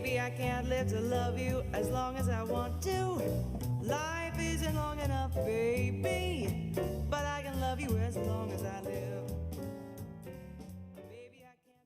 Maybe I can't live to love you as long as I want to. Life isn't long enough, baby, but I can love you as long as I live. Maybe I can't.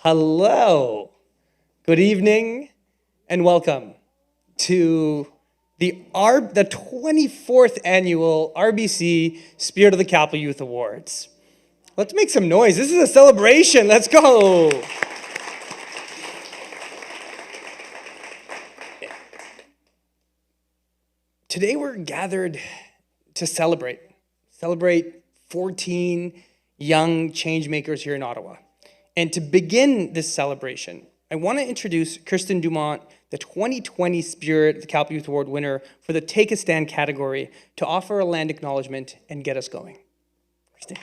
Hello, good evening, and welcome to the 24th annual RBC Spirit of the Capital Youth Awards. Let's make some noise. This is a celebration. Let's go. Today we're gathered to celebrate celebrate 14 young change makers here in Ottawa. And to begin this celebration, I want to introduce Kirsten Dumont, the 2020 Spirit of the Capital Youth Award winner for the Take a Stand category, to offer a land acknowledgement and get us going. Kirsten.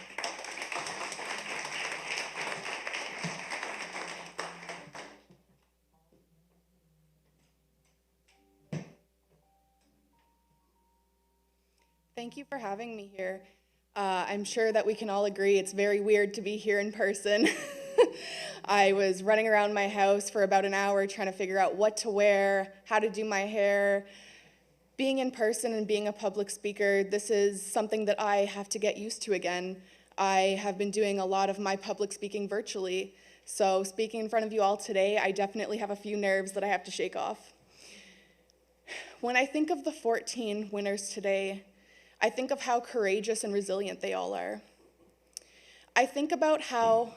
Thank you for having me here. I'm sure that we can all agree it's very weird to be here in person. I was running around my house for about an hour trying to figure out what to wear, how to do my hair. Being in person and being a public speaker, this is something that I have to get used to again. I have been doing a lot of my public speaking virtually, so speaking in front of you all today, I definitely have a few nerves that I have to shake off. When I think of the 14 winners today, I think of how courageous and resilient they all are. I think about how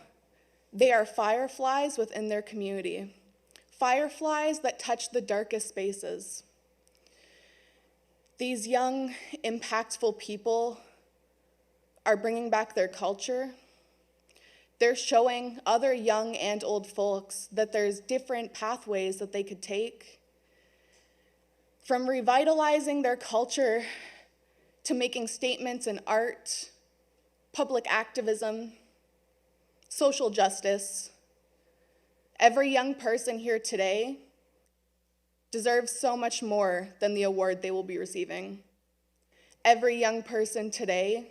they are fireflies within their community, fireflies that touch the darkest spaces. These young, impactful people are bringing back their culture. They're showing other young and old folks that there's different pathways that they could take. From revitalizing their culture to making statements in art, public activism, social justice. Every young person here today deserves so much more than the award they will be receiving. Every young person today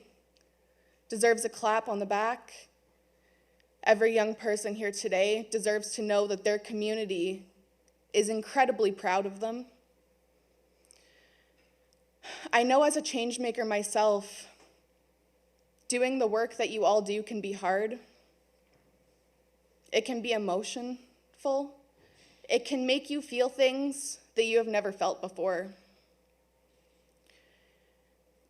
deserves a clap on the back. Every young person here today deserves to know that their community is incredibly proud of them. I know as a change maker myself, doing the work that you all do can be hard. It can be emotional. It can make you feel things that you have never felt before.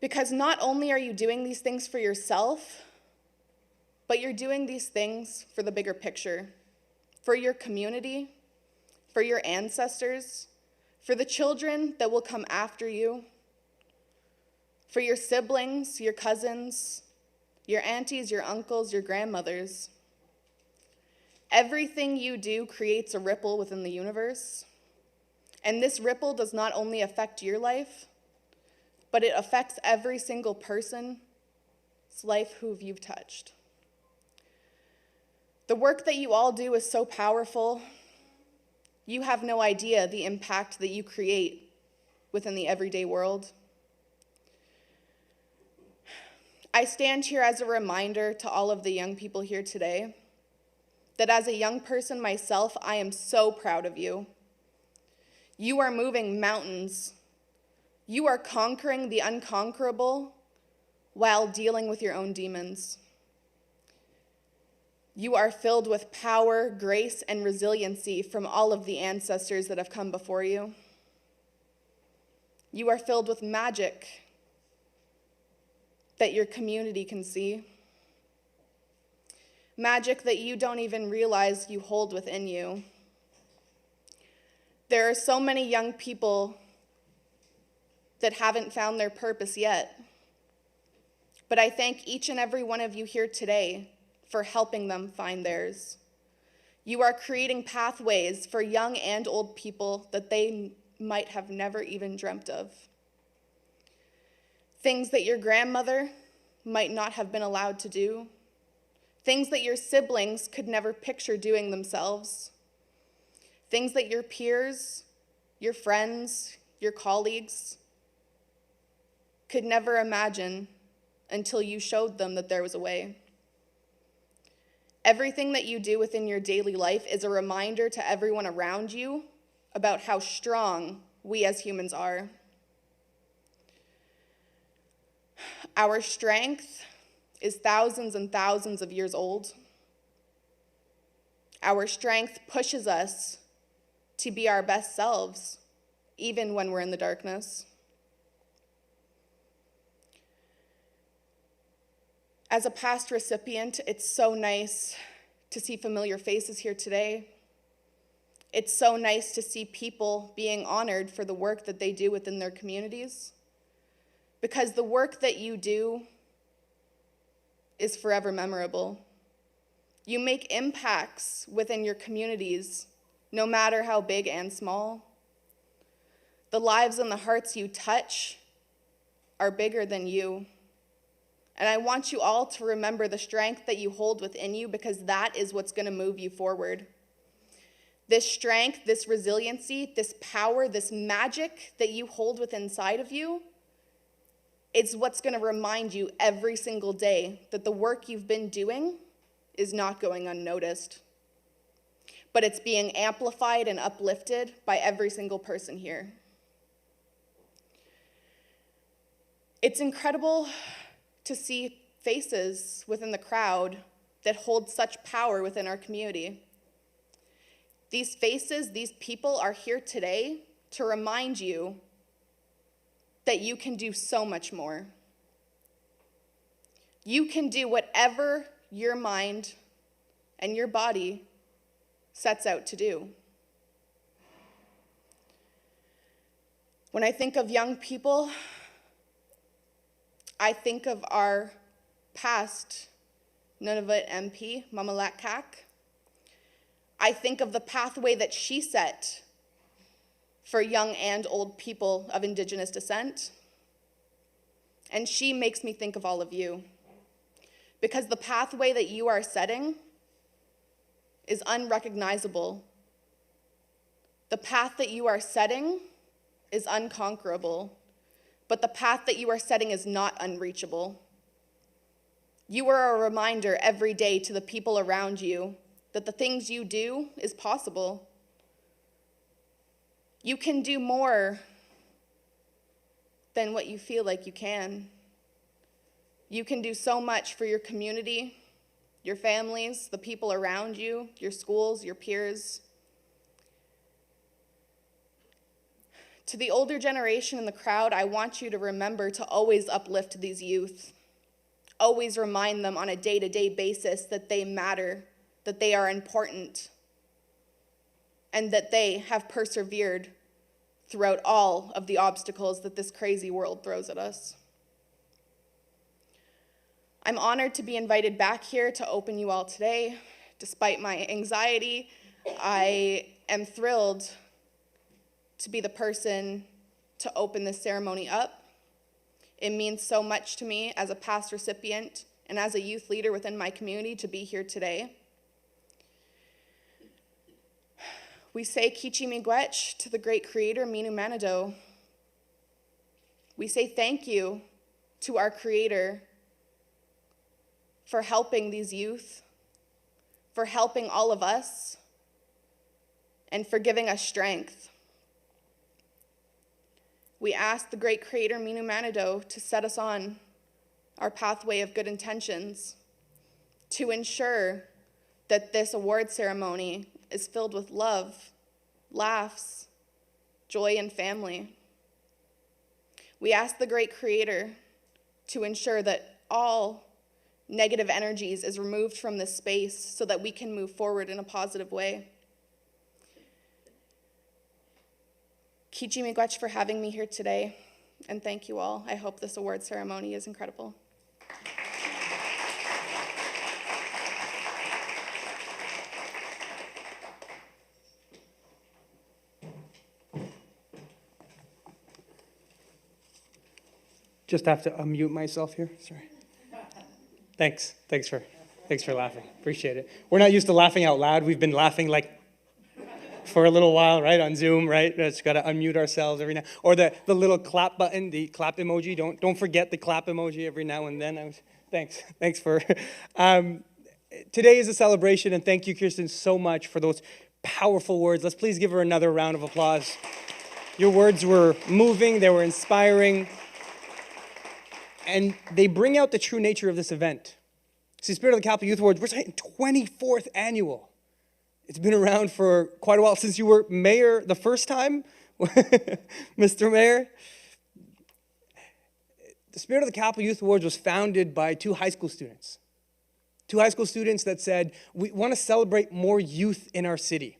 Because not only are you doing these things for yourself, but you're doing these things for the bigger picture, for your community, for your ancestors, for the children that will come after you, for your siblings, your cousins, your aunties, your uncles, your grandmothers. Everything you do creates a ripple within the universe. And this ripple does not only affect your life, but it affects every single person's life who you've touched. The work that you all do is so powerful. You have no idea the impact that you create within the everyday world. I stand here as a reminder to all of the young people here today that as a young person myself, I am so proud of you. You are moving mountains. You are conquering the unconquerable while dealing with your own demons. You are filled with power, grace, and resiliency from all of the ancestors that have come before you. You are filled with magic that your community can see. Magic that you don't even realize you hold within you. There are so many young people that haven't found their purpose yet. But I thank each and every one of you here today for helping them find theirs. You are creating pathways for young and old people that they might have never even dreamt of. Things that your grandmother might not have been allowed to do. Things that your siblings could never picture doing themselves. Things that your peers, your friends, your colleagues could never imagine until you showed them that there was a way. Everything that you do within your daily life is a reminder to everyone around you about how strong we as humans are. Our strength is thousands and thousands of years old. Our strength pushes us to be our best selves, even when we're in the darkness. As a past recipient, it's so nice to see familiar faces here today. It's so nice to see people being honored for the work that they do within their communities. Because the work that you do is forever memorable. You make impacts within your communities, no matter how big and small. The lives and the hearts you touch are bigger than you. And I want you all to remember the strength that you hold within you, because that is what's going to move you forward. This strength, this resiliency, this power, this magic that you hold within inside of you, it's what's going to remind you every single day that the work you've been doing is not going unnoticed, but it's being amplified and uplifted by every single person here. It's incredible to see faces within the crowd that hold such power within our community. These faces, these people are here today to remind you that you can do so much more. You can do whatever your mind and your body sets out to do. When I think of young people, I think of our past Nunavut MP, Mama Latkak. I think of the pathway that she set for young and old people of Indigenous descent. And she makes me think of all of you, because the pathway that you are setting is unrecognizable. The path that you are setting is unconquerable, but the path that you are setting is not unreachable. You are a reminder every day to the people around you that the things you do is possible. You can do more than what you feel like you can. You can do so much for your community, your families, the people around you, your schools, your peers. To the older generation in the crowd, I want you to remember to always uplift these youth. Always remind them on a day-to-day basis that they matter, that they are important, and that they have persevered throughout all of the obstacles that this crazy world throws at us. I'm honored to be invited back here to open you all today. Despite my anxiety, I am thrilled to be the person to open this ceremony up. It means so much to me as a past recipient and as a youth leader within my community to be here today. We say Kichi Miigwech to the great creator, Minu Manado. We say thank you to our creator for helping these youth, for helping all of us, and for giving us strength. We ask the great creator, Minu Manado, to set us on our pathway of good intentions, to ensure that this award ceremony is filled with love, laughs, joy, and family. We ask the great creator to ensure that all negative energies is removed from this space so that we can move forward in a positive way. Kichi Miigwech for having me here today, and thank you all. I hope this award ceremony is incredible. Just have to unmute myself here. Sorry. Thanks for laughing. Appreciate it. We're not used to laughing out loud. We've been laughing like for a little while, right, on Zoom, right? Just got to unmute ourselves every now. Or the little clap button, the clap emoji. Don't forget the clap emoji every now and then. Thanks for. Today is a celebration, and thank you, Kirsten, so much for those powerful words. Let's please give her another round of applause. Your words were moving. They were inspiring. And they bring out the true nature of this event. See, Spirit of the Capital Youth Awards, we're saying 24th annual. It's been around for quite a while, since you were mayor the first time, Mr. Mayor. The Spirit of the Capital Youth Awards was founded by two high school students. Two high school students that said, we want to celebrate more youth in our city.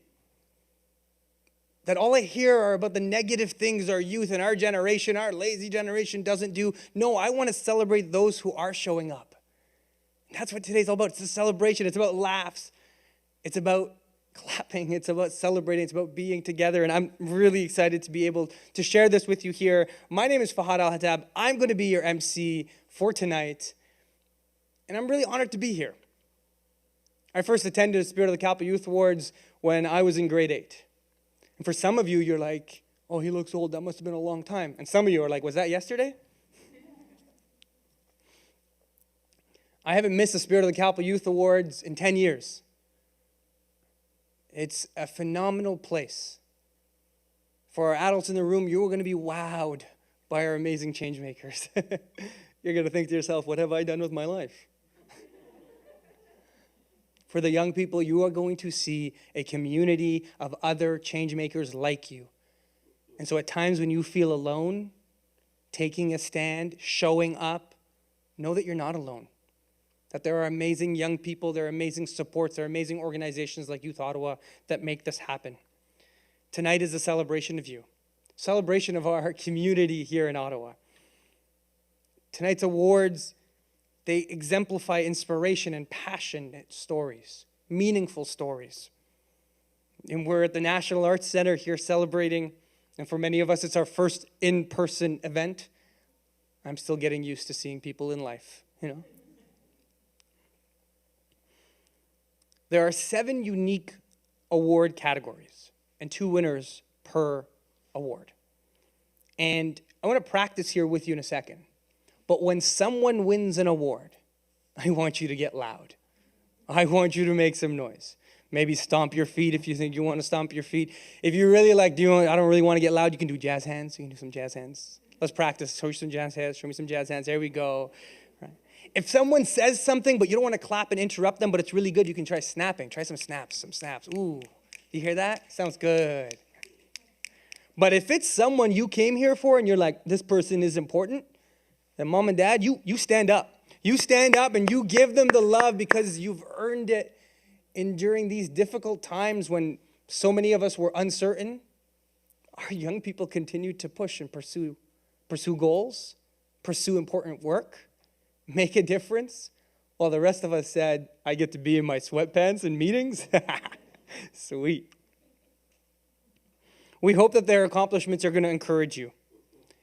That all I hear are about the negative things our youth and our generation, our lazy generation doesn't do. No, I want to celebrate those who are showing up. That's what today's all about. It's a celebration. It's about laughs. It's about clapping. It's about celebrating. It's about being together. And I'm really excited to be able to share this with you here. My name is Fahad Al-Hatab. I'm going to be your MC for tonight. And I'm really honored to be here. I first attended the Spirit of the Capital Youth Awards when I was in grade 8. And for some of you, you're like, oh, he looks old. That must have been a long time. And some of you are like, was that yesterday? I haven't missed the Spirit of the Capital Youth Awards in 10 years. It's a phenomenal place. For our adults in the room, you're going to be wowed by our amazing change makers. You're going to think to yourself, what have I done with my life? For the young people, you are going to see a community of other change makers like you. And so at times when you feel alone, taking a stand, showing up, know that you're not alone. That there are amazing young people, there are amazing supports, there are amazing organizations like Youth Ottawa that make this happen. Tonight is a celebration of you, celebration of our community here in Ottawa. Tonight's awards, they exemplify inspiration and passionate stories, meaningful stories. And we're at the National Arts Centre here celebrating, and for many of us, it's our first in-person event. I'm still getting used to seeing people in life, you know. There are 7 unique award categories and 2 winners per award. And I want to practice here with you in a second. But when someone wins an award, I want you to get loud. I want you to make some noise. Maybe stomp your feet if you think you want to stomp your feet. If you really like, I don't really want to get loud, you can do jazz hands. You can do some jazz hands. Let's practice. Show me some jazz hands. Show me some jazz hands. There we go. Right. If someone says something, but you don't want to clap and interrupt them, but it's really good, you can try snapping. Try some snaps, Ooh, you hear that? Sounds good. But if it's someone you came here for and you're like, this person is important, then mom and dad, you stand up. You stand up and you give them the love because you've earned it. And during these difficult times when so many of us were uncertain, our young people continued to push and pursue goals, pursue important work, make a difference, while the rest of us said, I get to be in my sweatpants in meetings? Sweet. We hope that their accomplishments are going to encourage you.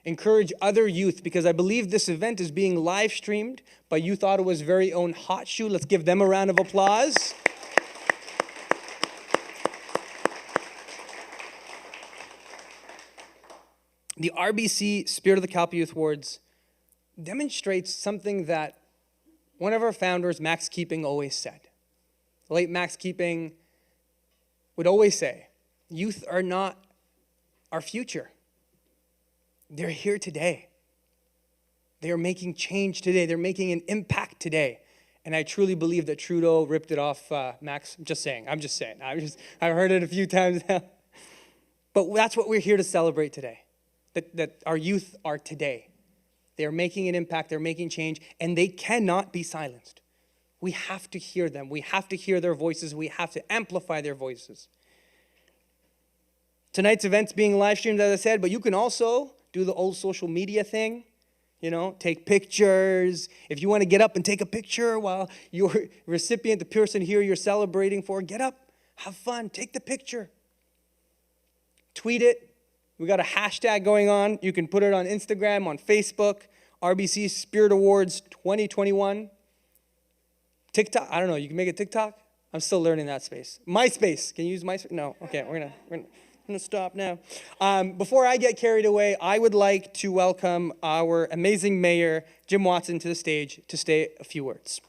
Encourage other youth, because I believe this event is being live streamed by Youth Ottawa's very own Hot Shoe. Let's give them a round of applause. The RBC Spirit of the Capital Youth Awards demonstrates something that one of our founders, Max Keeping, always said. The late Max Keeping would always say, youth are not our future. They're here today. They are making change today. They're making an impact today. And I truly believe that Trudeau ripped it off Max. I'm just saying. I've heard it a few times now. But that's what we're here to celebrate today. That our youth are today. They're making an impact. They're making change. And they cannot be silenced. We have to hear them. We have to hear their voices. We have to amplify their voices. Tonight's event's being live streamed, as I said, but you can also do the old social media thing, take pictures. If you want to get up and take a picture while your recipient, the person here you're celebrating for, get up, have fun, take the picture. Tweet it. We got a hashtag going on. You can put it on Instagram, on Facebook, RBC Spirit Awards 2021. TikTok, I don't know, you can make it TikTok? I'm still learning that space. MySpace, can you use MySpace? No, okay, we're gonna stop now. Before I get carried away, I would like to welcome our amazing mayor, Jim Watson, to the stage to say a few words.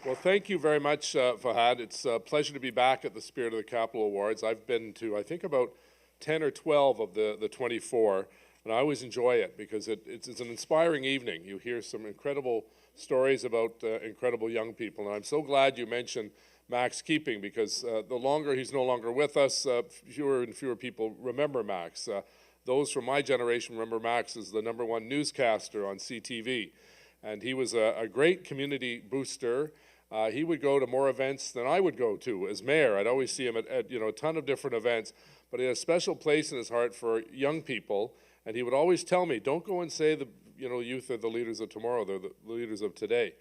Well, thank you very much, Fahad. It's a pleasure to be back at the Spirit of the Capital Awards. I've been to, I think, about 10 or 12 of the 24, and I always enjoy it because it's an inspiring evening. You hear some incredible stories about incredible young people, and I'm so glad you mentioned Max Keeping because the longer he's no longer with us, fewer and fewer people remember Max. Those from my generation remember Max as the #1 newscaster on CTV, and he was a great community booster. He would go to more events than I would go to as mayor. I'd always see him at a ton of different events, but he had a special place in his heart for young people And he would always tell me, don't go and say the youth are the leaders of tomorrow, they're the leaders of today.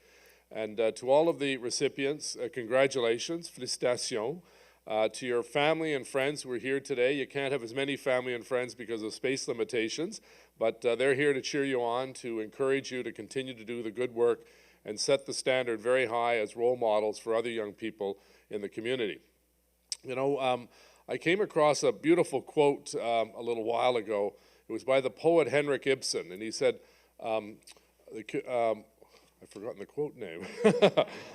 And to all of the recipients, congratulations, félicitations. To your family and friends who are here today, you can't have as many family and friends because of space limitations, but they're here to cheer you on, to encourage you to continue to do the good work and set the standard very high as role models for other young people in the community. I came across a beautiful quote a little while ago. It was by the poet Henrik Ibsen, and he said, I've forgotten the quote name.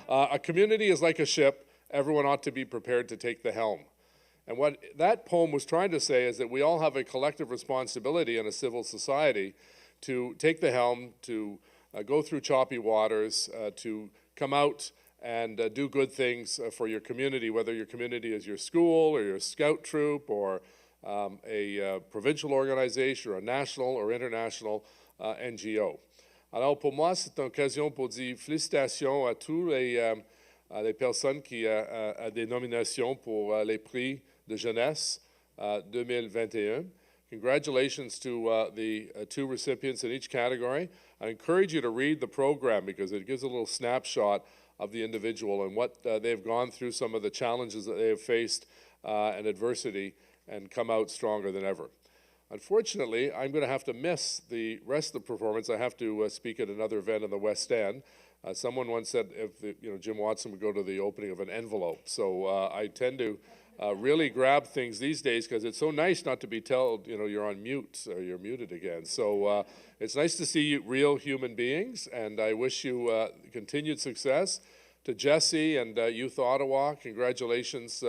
A community is like a ship. Everyone ought to be prepared to take the helm. And what that poem was trying to say is that we all have a collective responsibility in a civil society to take the helm, to go through choppy waters, to come out and do good things for your community, whether your community is your school or your scout troop or a provincial organization or a national or international NGO. Alors pour moi, c'est une occasion pour dire félicitations à tous les personnes qui ont des nominations pour les prix de jeunesse 2021. Congratulations to the two recipients in each category. I encourage you to read the program because it gives a little snapshot of the individual and what they've gone through, some of the challenges that they have faced and adversity, and come out stronger than ever. Unfortunately, I'm going to have to miss the rest of the performance. I have to speak at another event in the West End. Someone once said if Jim Watson would go to the opening of an envelope. So I tend to really grab things these days because it's so nice not to be told, you're on mute or you're muted again. So it's nice to see real human beings, and I wish you continued success. To Jesse and Youth Ottawa, congratulations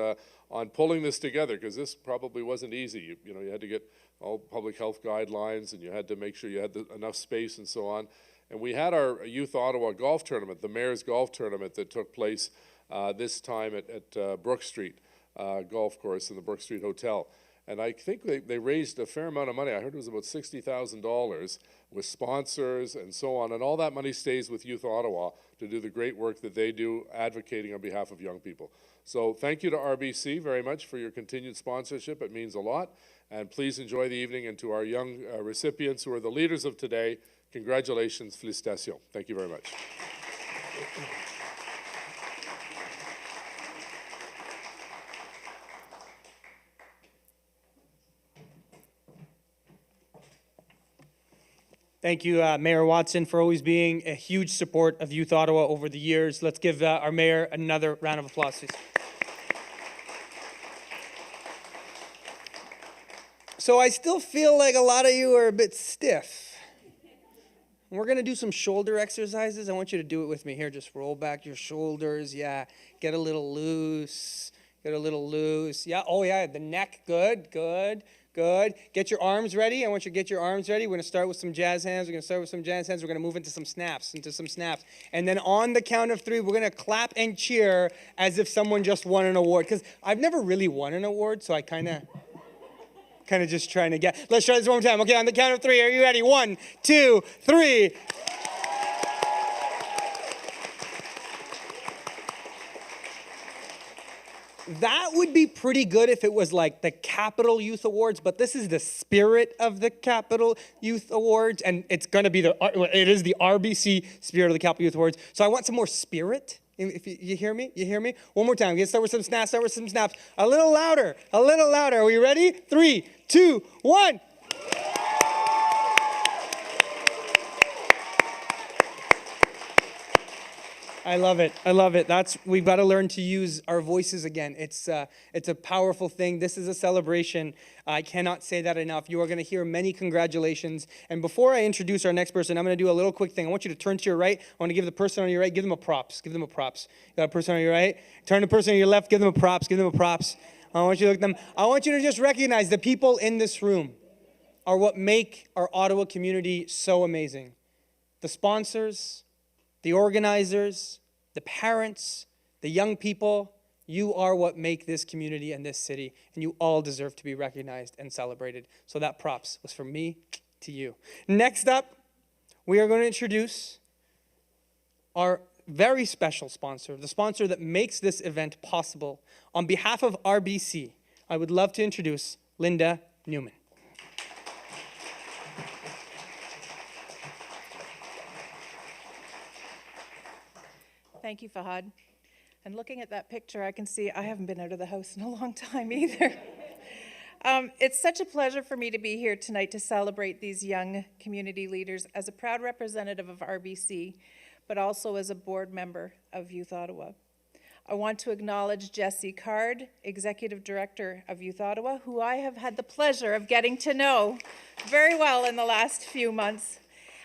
on pulling this together, because this probably wasn't easy. You had to get all public health guidelines, and you had to make sure you had enough space and so on. And we had our Youth Ottawa golf tournament, the Mayor's Golf Tournament, that took place this time at Brook Street Golf Course in the Brook Street Hotel. And I think they raised a fair amount of money. I heard it was about $60,000 with sponsors and so on. And all that money stays with Youth Ottawa to do the great work that they do advocating on behalf of young people. So thank you to RBC very much for your continued sponsorship. It means a lot. And please enjoy the evening. And to our young recipients who are the leaders of today, congratulations, félicitations. Thank you very much. Thank you, Mayor Watson, for always being a huge support of Youth Ottawa over the years. Let's give our mayor another round of applause, please. So I still feel like a lot of you are a bit stiff. We're going to do some shoulder exercises. I want you to do it with me here. Just roll back your shoulders. Yeah, get a little loose. Get a little loose. Yeah, oh yeah, the neck. Good, good. Good. Get your arms ready. I want you to get your arms ready. We're going to start with some jazz hands. We're going to move into some snaps, And then on the count of three, we're going to clap and cheer as if someone just won an award. Because I've never really won an award, so I kind of just trying to get. Let's try this one more time. Okay, on the count of three, are you ready? 1, 2, 3. That would be pretty good if it was like the Capital Youth Awards, but this is the spirit of the Capital Youth Awards, and it's going to be it is the RBC Spirit of the Capital Youth Awards. So I want some more spirit. If you hear me? You hear me? One more time. Let's start with some snaps. A little louder. Are we ready? 3, 2, 1. I love it. We've got to learn to use our voices again. It's a powerful thing. This is a celebration. I cannot say that enough. You are going to hear many congratulations. And before I introduce our next person, I'm going to do a little quick thing. I want you to turn to your right. I want to give the person on your right, give them a props. You got a person on your right? Turn to the person on your left, give them a props. I want you to look at them. I want you to just recognize the people in this room are what make our Ottawa community so amazing. The sponsors, the organizers, the parents, the young people, you are what make this community and this city, and you all deserve to be recognized and celebrated. So that props was from me to you. Next up, we are going to introduce our very special sponsor, the sponsor that makes this event possible. On behalf of RBC, I would love to introduce Linda Newman. Thank you, Fahad. And looking at that picture, I can see I haven't been out of the house in a long time either. It's such a pleasure for me to be here tonight to celebrate these young community leaders as a proud representative of RBC, but also as a board member of Youth Ottawa. I want to acknowledge Jessie Card, Executive Director of Youth Ottawa, who I have had the pleasure of getting to know very well in the last few months.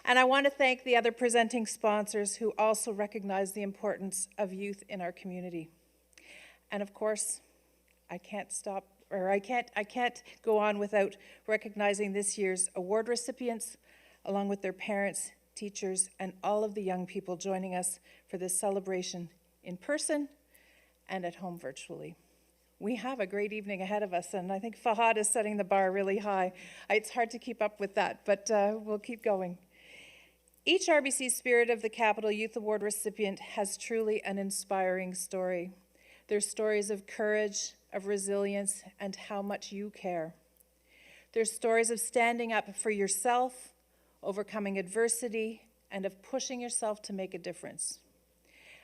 And I want to thank the other presenting sponsors who also recognize the importance of youth in our community. And of course, I can't go on without recognizing this year's award recipients, along with their parents, teachers, and all of the young people joining us for this celebration in person and at home virtually. We have a great evening ahead of us, and I think Fahad is setting the bar really high. It's hard to keep up with that, but we'll keep going. Each RBC Spirit of the Capital Youth Award recipient has truly an inspiring story. Their stories of courage, of resilience, and how much you care. There's stories of standing up for yourself, overcoming adversity, and of pushing yourself to make a difference.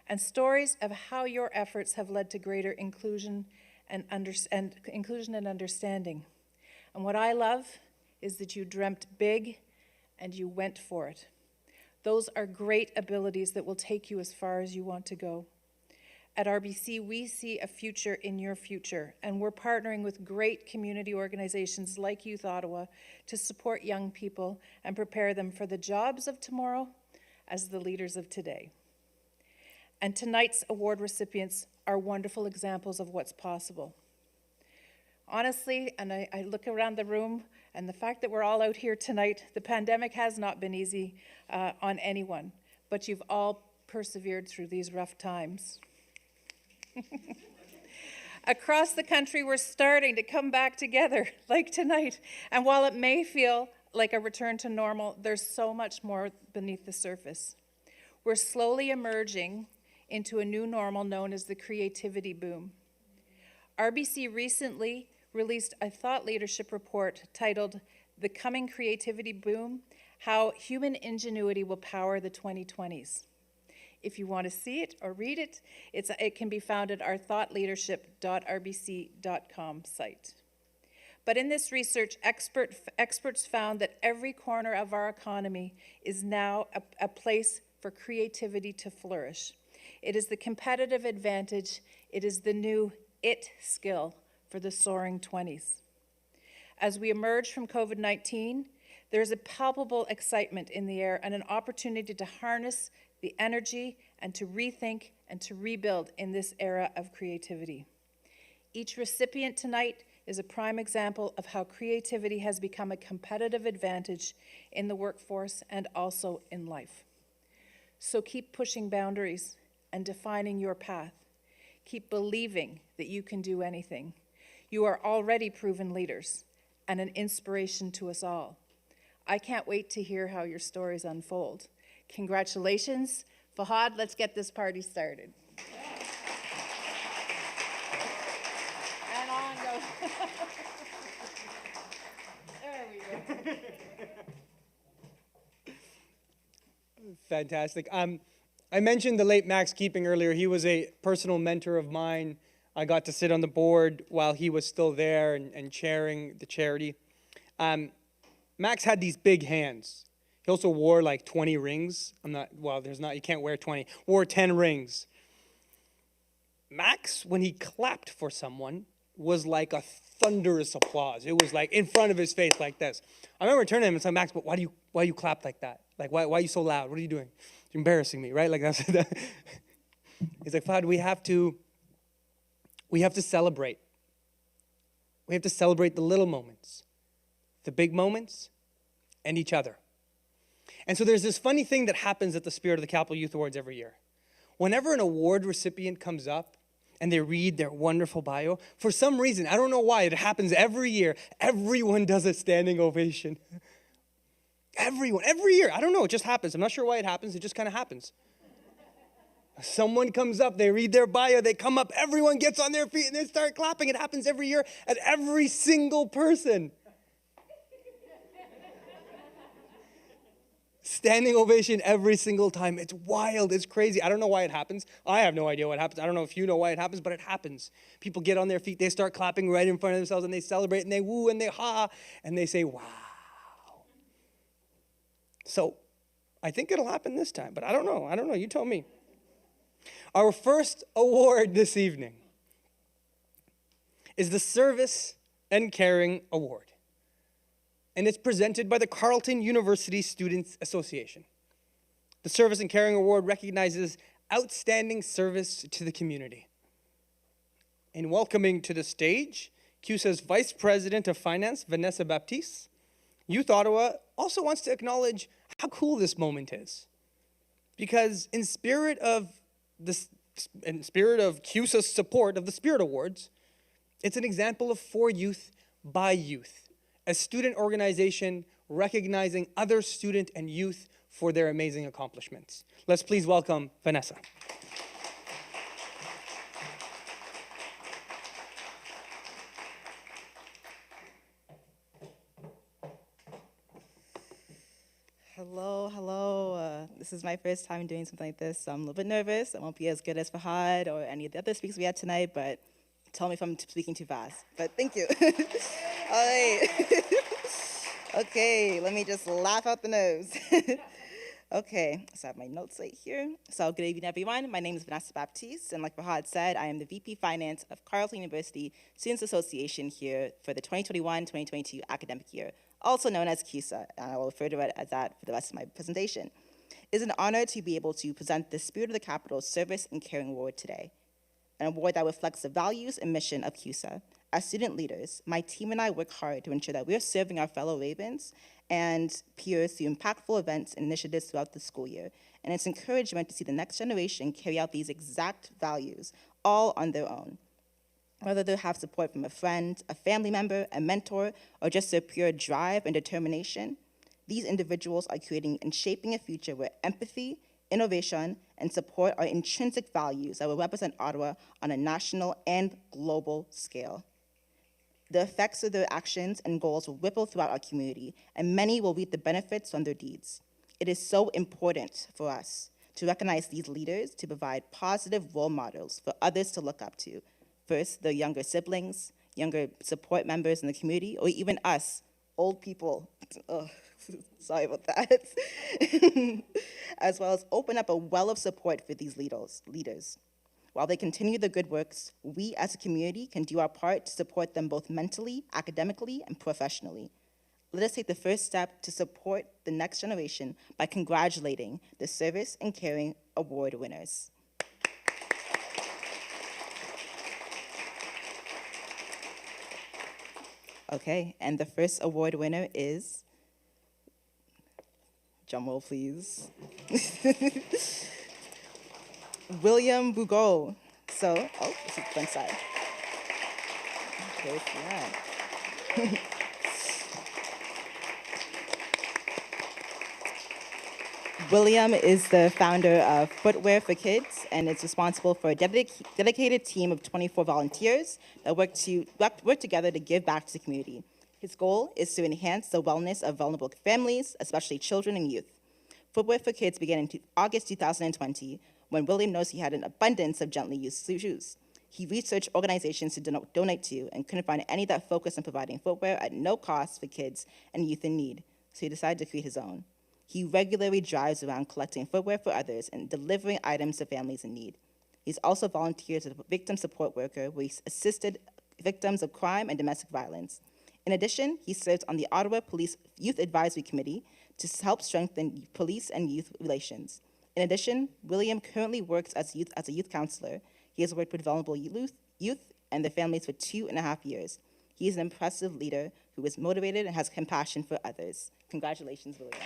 And stories of how your efforts have led to greater inclusion and understanding. And what I love is that you dreamt big and you went for it. Those are great abilities that will take you as far as you want to go. At RBC, we see a future in your future, and we're partnering with great community organizations like Youth Ottawa to support young people and prepare them for the jobs of tomorrow as the leaders of today. And tonight's award recipients are wonderful examples of what's possible. Honestly, and I look around the room, and the fact that we're all out here tonight, the pandemic has not been easy on anyone, but you've all persevered through these rough times. Across the country, we're starting to come back together, like tonight. And while it may feel like a return to normal, there's so much more beneath the surface. We're slowly emerging into a new normal known as the creativity boom. RBC recently released a thought leadership report titled The Coming Creativity Boom, How Human Ingenuity Will Power the 2020s. If you want to see it or read it, it can be found at our thoughtleadership.rbc.com site. But in this research, experts found that every corner of our economy is now a place for creativity to flourish. It is the competitive advantage. It is the new IT skill for the soaring 20s. As we emerge from COVID-19, there's a palpable excitement in the air and an opportunity to harness the energy and to rethink and to rebuild in this era of creativity. Each recipient tonight is a prime example of how creativity has become a competitive advantage in the workforce and also in life. So keep pushing boundaries and defining your path. Keep believing that you can do anything. You are already proven leaders and an inspiration to us all. I can't wait to hear how your stories unfold. Congratulations. Fahad, let's get this party started. And on goes. There we go. Fantastic. I mentioned the late Max Keeping earlier. He was a personal mentor of mine. I got to sit on the board while he was still there and chairing the charity. Max had these big hands. He also wore like 20 rings. You can't wear 20. Wore 10 rings. Max, when he clapped for someone, was like a thunderous applause. It was like in front of his face like this. I remember turning to him and saying, Max, but why do you clap like that? Like, why are you so loud? What are you doing? You're embarrassing me, right? Like that's He's like, Fahad, we have to celebrate. We have to celebrate the little moments, the big moments, and each other. And so there's this funny thing that happens at the Spirit of the Capital Youth Awards every year. Whenever an award recipient comes up and they read their wonderful bio, for some reason, I don't know why, it happens every year, everyone does a standing ovation. Everyone, every year. I don't know, it just happens. I'm not sure why it happens, it just kind of happens. Someone comes up, they read their bio, they come up, everyone gets on their feet and they start clapping. It happens every year at every single person. standing ovation every single time. It's wild. It's crazy. I don't know why it happens. I have no idea what happens. I don't know if you know why it happens, but it happens. People get on their feet. They start clapping right in front of themselves, and they celebrate, and they woo, and they ha, and they say, wow. So I think it'll happen this time, but I don't know. I don't know. You tell me. Our first award this evening is the Service and Caring Award. And it's presented by the Carleton University Students Association. The Service and Caring Award recognizes outstanding service to the community. In welcoming to the stage, CUSA's Vice President of Finance, Vanessa Baptiste, Youth Ottawa also wants to acknowledge how cool this moment is. Because in spirit of CUSA's support of the Spirit Awards, it's an example of for youth by youth, a student organization recognizing other student and youth for their amazing accomplishments. Let's please welcome Vanessa. Hello. This is my first time doing something like this, so I'm a little bit nervous. I won't be as good as Fahad or any of the other speakers we had tonight, but tell me if I'm speaking too fast. But thank you. All right. Okay, let me just laugh out the nose. Okay, so I have my notes right here. So good evening, everyone. My name is Vanessa Baptiste, and like Fahad said, I am the VP Finance of Carleton University Students Association here for the 2021-2022 academic year, also known as CUSA, and I will refer to it as that for the rest of my presentation. It is an honor to be able to present the Spirit of the Capital Service and Caring Award today, an award that reflects the values and mission of CUSA. As student leaders, my team and I work hard to ensure that we are serving our fellow Ravens and peers through impactful events and initiatives throughout the school year. And it's encouragement to see the next generation carry out these exact values all on their own. Whether they have support from a friend, a family member, a mentor, or just their pure drive and determination, these individuals are creating and shaping a future where empathy, innovation, and support are intrinsic values that will represent Ottawa on a national and global scale. The effects of their actions and goals will ripple throughout our community, and many will reap the benefits from their deeds. It is so important for us to recognize these leaders to provide positive role models for others to look up to. First, their younger siblings, younger support members in the community, or even us, old people. Oh, sorry about that. As well as open up a well of support for these leaders. While they continue the good works, we as a community can do our part to support them both mentally, academically, and professionally. Let us take the first step to support the next generation by congratulating the Service and Caring Award winners. Okay, and the first award winner is, drum roll please, William Bugot. So, this is the front side. Okay, yeah. William is the founder of Footwear for Kids and is responsible for a dedicated team of 24 volunteers that work together to give back to the community. His goal is to enhance the wellness of vulnerable families, especially children and youth. Footwear for Kids began in August 2020 when William noticed he had an abundance of gently used shoes. He researched organizations to donate to and couldn't find any that focused on providing footwear at no cost for kids and youth in need, so he decided to create his own. He regularly drives around collecting footwear for others and delivering items to families in need. He's also volunteered as a victim support worker where he's assisted victims of crime and domestic violence. In addition, he serves on the Ottawa Police Youth Advisory Committee to help strengthen police and youth relations. In addition, William currently works as a youth counselor. He has worked with vulnerable youth and their families for 2.5 years. He is an impressive leader who is motivated and has compassion for others. Congratulations, William.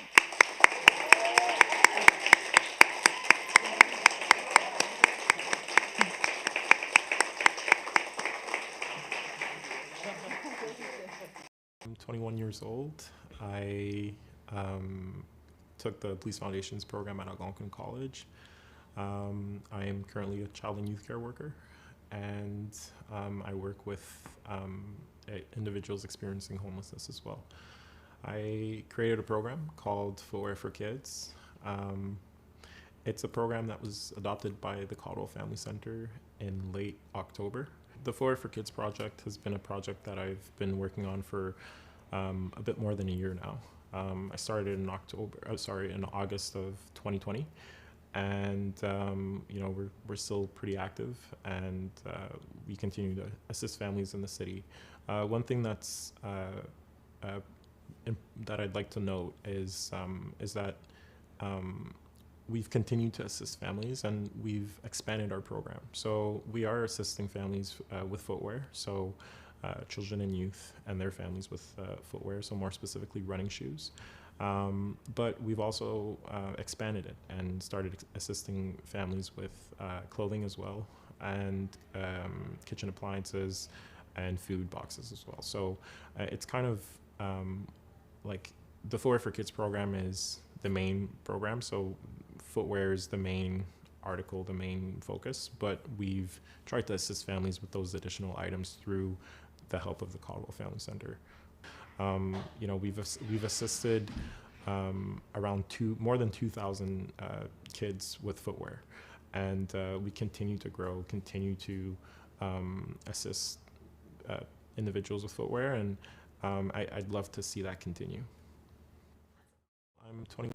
I'm 21 years old. I took the Police Foundations program at Algonquin College. I am currently a child and youth care worker, and I work with individuals experiencing homelessness as well. I created a program called Footwear for Kids. It's a program that was adopted by the Ottawa Family Center in late October. The Footwear for Kids project has been a project that I've been working on for a bit more than a year now. I started in August of 2020, and we're still pretty active, and we continue to assist families in the city. One thing that's that I'd like to note is that we've continued to assist families, and we've expanded our program. So we are assisting families with footwear, so children and youth and their families with footwear, so more specifically running shoes. But we've also expanded it and started assisting families with clothing as well, and kitchen appliances and food boxes as well. So it's kind of like the Footwear for Kids program is the main program, so footwear is the main article, the main focus, but we've tried to assist families with those additional items through the help of the Ottawa Family Center. We've assisted around more than 2,000 kids with footwear, and we continue to grow, continue to assist individuals with footwear, and I'd love to see that continue. I'm 21.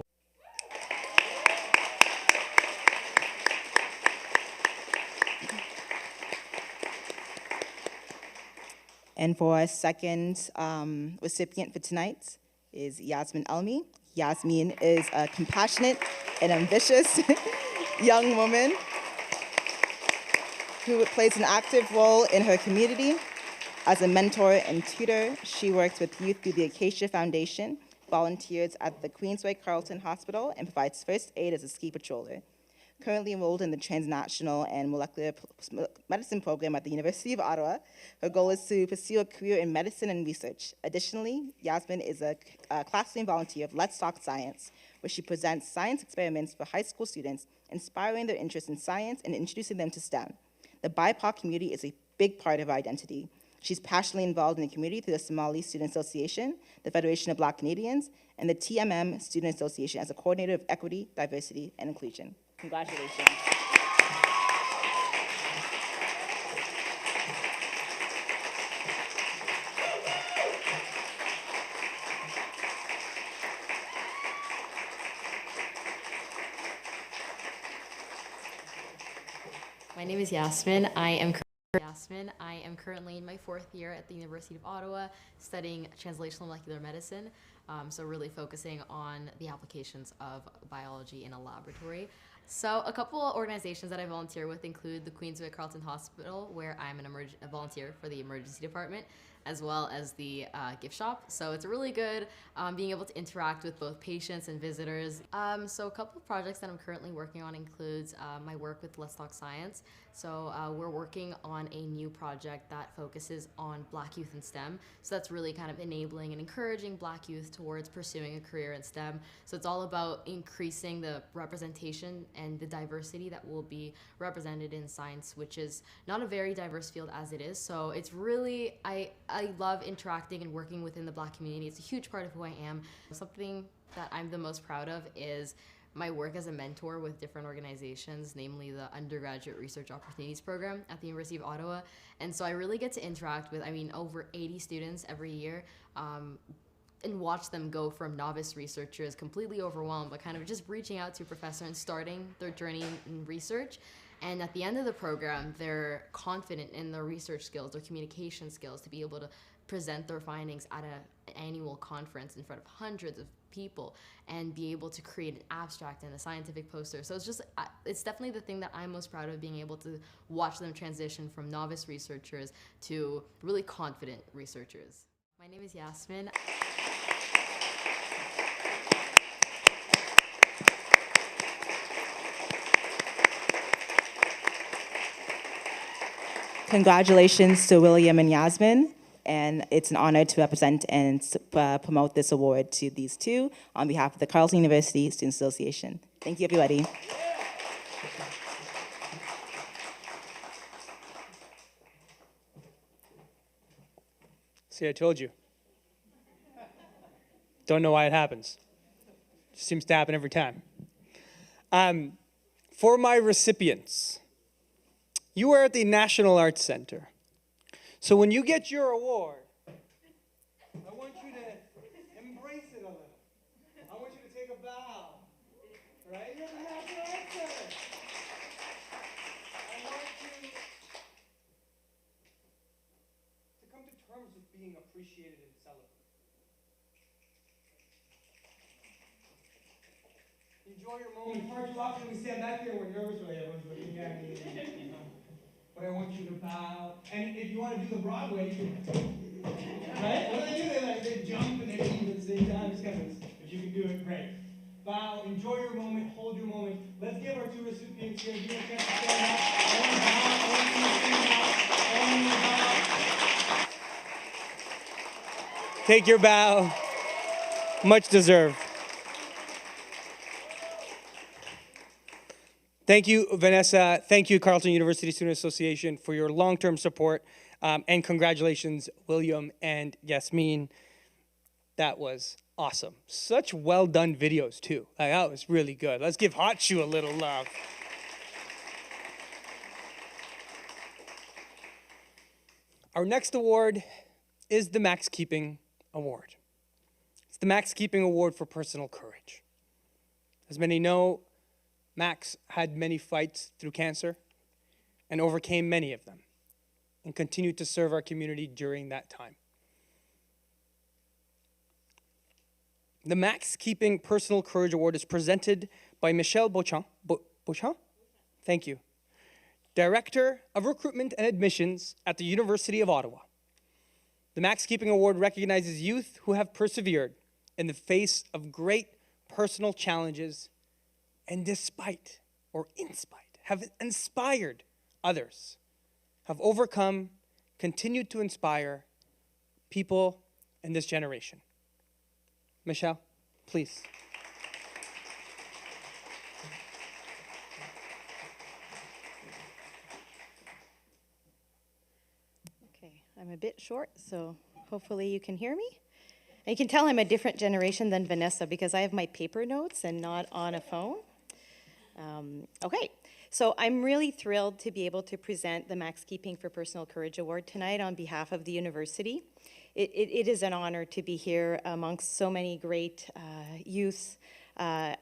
And for our second recipient for tonight is Yasmin Elmi. Yasmin is a compassionate and ambitious young woman who plays an active role in her community. As a mentor and tutor, she works with youth through the Acacia Foundation, volunteers at the Queensway Carleton Hospital, and provides first aid as a ski patroller. Currently enrolled in the Transnational and Molecular Medicine program at the University of Ottawa, her goal is to pursue a career in medicine and research. Additionally, Yasmin is a classroom volunteer of Let's Talk Science, where she presents science experiments for high school students, inspiring their interest in science and introducing them to STEM. The BIPOC community is a big part of her identity. She's passionately involved in the community through the Somali Student Association, the Federation of Black Canadians, and the TMM Student Association as a coordinator of equity, diversity, and inclusion. Congratulations. My name is Yasmin. I am currently in my 4th year at the University of Ottawa studying translational molecular medicine, so really focusing on the applications of biology in a laboratory. So a couple of organizations that I volunteer with include the Queensway Carleton Hospital, where I'm a volunteer for the emergency department, as well as the gift shop. So it's really good being able to interact with both patients and visitors. So a couple of projects that I'm currently working on includes my work with Let's Talk Science. So we're working on a new project that focuses on Black youth in STEM. So that's really kind of enabling and encouraging Black youth towards pursuing a career in STEM. So it's all about increasing the representation and the diversity that will be represented in science, which is not a very diverse field as it is. So it's really, I love interacting and working within the Black community. It's a huge part of who I am. Something that I'm the most proud of is my work as a mentor with different organizations, namely the Undergraduate Research Opportunities Program at the University of Ottawa. And so I really get to interact with, over 80 students every year, and watch them go from novice researchers, completely overwhelmed, but kind of just reaching out to a professor and starting their journey in research. And at the end of the program, they're confident in their research skills, their communication skills, to be able to present their findings at an annual conference in front of hundreds of people and be able to create an abstract and a scientific poster. So it's definitely the thing that I'm most proud of, being able to watch them transition from novice researchers to really confident researchers. My name is Yasmin. Congratulations to William and Yasmin, and it's an honor to represent and promote this award to these two on behalf of the Carleton University Student Association. Thank you, everybody. See, I told you. Don't know why it happens. Seems to happen every time. For my recipients, you are at the National Arts Center. So when you get your award, I want you to embrace it a little. I want you to take a bow. Right? You're at the National Arts Center. I want you to come to terms with being appreciated and celebrated. Enjoy your moment. Far too often we stand back there, we're nervous, or everyone's looking at me. But I want you to bow. And if you want to do the Broadway, you can. Right? What do? They jump and they leave at the same time. It's kind of, if you can do it, great. Bow, enjoy your moment, hold your moment. Let's give our two recipients here, give them a chance to stand up. I want to bow, I want you to stand up, I want you to bow. Take your bow. Much deserved. Thank you, Vanessa. Thank you, Carleton University Student Association, for your long-term support. And congratulations, William and Yasmin. That was awesome. Such well-done videos, too. That was really good. Let's give Hot Shoe a little love. Our next award is the Max Keeping Award. It's the Max Keeping Award for Personal Courage. As many know, Max had many fights through cancer and overcame many of them and continued to serve our community during that time. The Max Keeping Personal Courage Award is presented by Michelle Beauchamp. Beauchamp? Thank you. Director of Recruitment and Admissions at the University of Ottawa. The Max Keeping Award recognizes youth who have persevered in the face of great personal challenges and despite, or in spite, have inspired others, have overcome, continued to inspire people in this generation. Michelle, please. Okay, I'm a bit short, so hopefully you can hear me. And you can tell I'm a different generation than Vanessa because I have my paper notes and not on a phone. Okay, so I'm really thrilled to be able to present the Max Keeping for Personal Courage Award tonight on behalf of the university. It is an honor to be here amongst so many great youth. I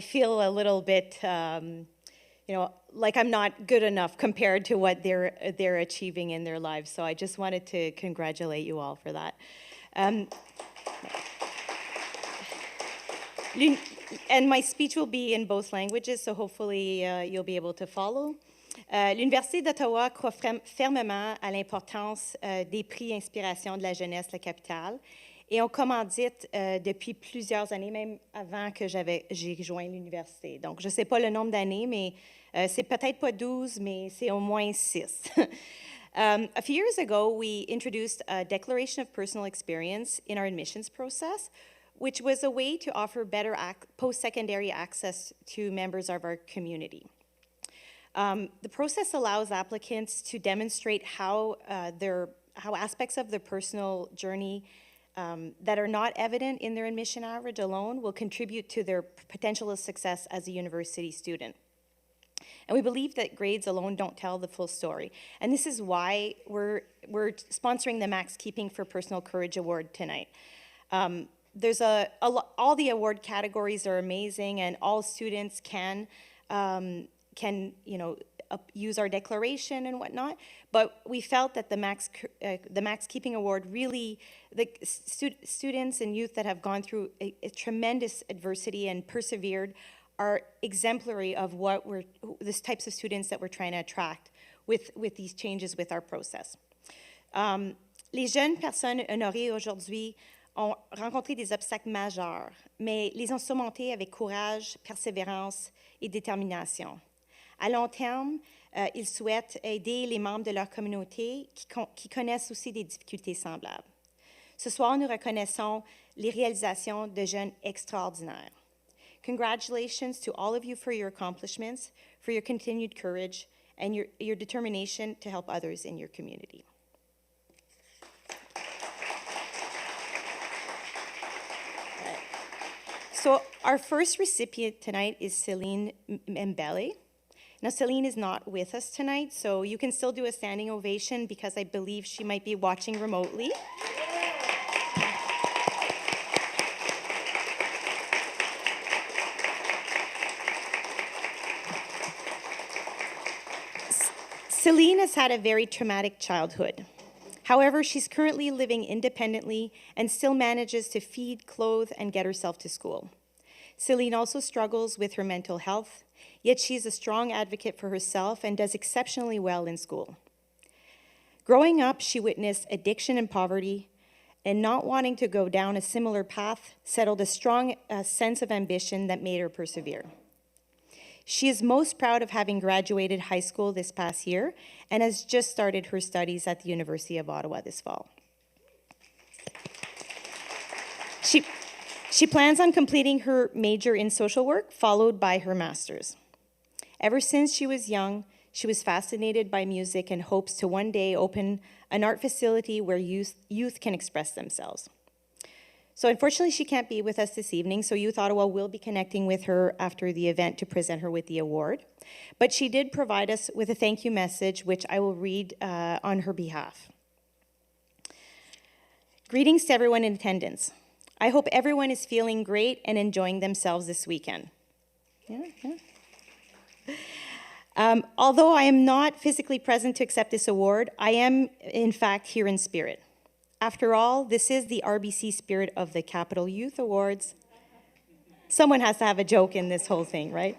feel a little bit, like I'm not good enough compared to what they're achieving in their lives. So I just wanted to congratulate you all for that. And my speech will be in both languages, so hopefully you'll be able to follow. L'Université d'Ottawa croit fermement à l'importance des prix Inspiration de la jeunesse de la capitale et on commandite depuis plusieurs années, même avant que j'ai rejoint l'université. Donc, je ne sais pas le nombre d'années, mais c'est peut-être pas 12, mais c'est au moins 6. A few years ago, we introduced a declaration of personal experience in our admissions process, which was a way to offer better post-secondary access to members of our community. The process allows applicants to demonstrate how aspects of their personal journey that are not evident in their admission average alone will contribute to their potential success as a university student. And we believe that grades alone don't tell the full story. And this is why we're sponsoring the Max Keeping for Personal Courage Award tonight. There's all the award categories are amazing, and all students can use our declaration and whatnot. But we felt that the Max Keeping Award really, the students and youth that have gone through a tremendous adversity and persevered are exemplary of the types of students that we're trying to attract with these changes with our process. Les jeunes personnes honorées aujourd'hui ont rencontré des obstacles majeurs, mais les ont surmontés avec courage, persévérance et détermination. À long terme, ils souhaitent aider les membres de leur communauté qui connaissent aussi des difficultés semblables. Ce soir, nous reconnaissons les réalisations de jeunes extraordinaires. Congratulations to all of you for your accomplishments, for your continued courage, and your determination to help others in your community. So our first recipient tonight is Celine Mbele. Now, Celine is not with us tonight, so you can still do a standing ovation because I believe she might be watching remotely. Celine has had a very traumatic childhood. However, she's currently living independently and still manages to feed, clothe, and get herself to school. Celine also struggles with her mental health, yet she's a strong advocate for herself and does exceptionally well in school. Growing up, she witnessed addiction and poverty, and not wanting to go down a similar path settled a strong sense of ambition that made her persevere. She is most proud of having graduated high school this past year and has just started her studies at the University of Ottawa this fall. She plans on completing her major in social work, followed by her master's. Ever since she was young, she was fascinated by music and hopes to one day open an art facility where youth can express themselves. So unfortunately, she can't be with us this evening, so Youth Ottawa will be connecting with her after the event to present her with the award. But she did provide us with a thank you message, which I will read on her behalf. Greetings to everyone in attendance. I hope everyone is feeling great and enjoying themselves this weekend. Although I am not physically present to accept this award, I am, in fact, here in spirit. After all, this is the RBC Spirit of the Capital Youth Awards. Someone has to have a joke in this whole thing, right?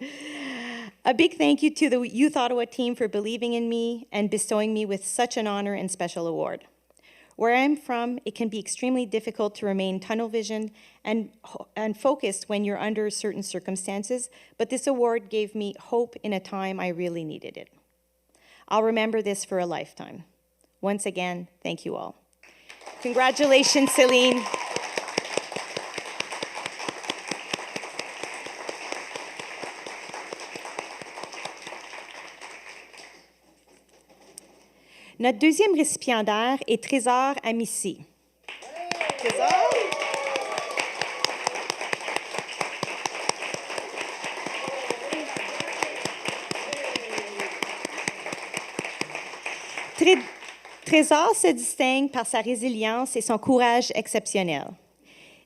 A big thank you to the Youth Ottawa team for believing in me and bestowing me with such an honor and special award. Where I'm from, it can be extremely difficult to remain tunnel visioned and focused when you're under certain circumstances, but this award gave me hope in a time I really needed it. I'll remember this for a lifetime. Once again, thank you all. Congratulations, Celine. Notre deuxième récipiendaire est Trésor Amici. Trésor se distingue par sa résilience et son courage exceptionnel.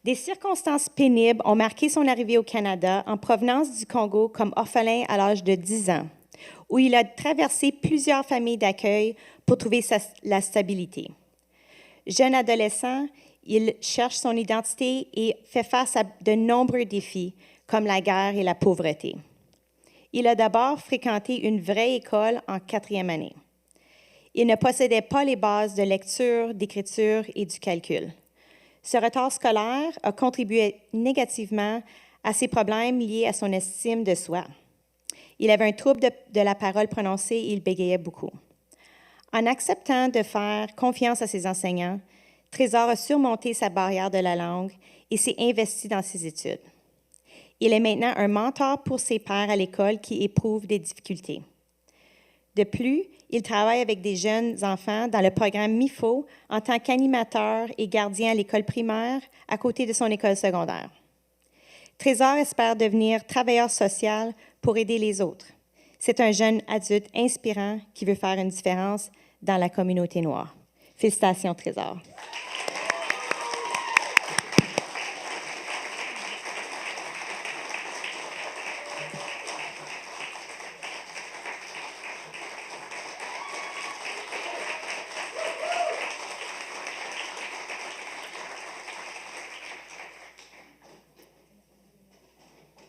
Des circonstances pénibles ont marqué son arrivée au Canada en provenance du Congo comme orphelin à l'âge de 10 ans, où il a traversé plusieurs familles d'accueil pour trouver la stabilité. Jeune adolescent, il cherche son identité et fait face à de nombreux défis, comme la guerre et la pauvreté. Il a d'abord fréquenté une vraie école en 4e année. Il ne possédait pas les bases de lecture, d'écriture et du calcul. Ce retard scolaire a contribué négativement à ses problèmes liés à son estime de soi. Il avait un trouble de la parole prononcée et il bégayait beaucoup. En acceptant de faire confiance à ses enseignants, Trésor a surmonté sa barrière de la langue et s'est investi dans ses études. Il est maintenant un mentor pour ses pairs à l'école qui éprouvent des difficultés. De plus, il travaille avec des jeunes enfants dans le programme MIFO en tant qu'animateur et gardien à l'école primaire à côté de son école secondaire. Trésor espère devenir travailleur social pour aider les autres. C'est un jeune adulte inspirant qui veut faire une différence dans la communauté noire. Félicitations, Trésor.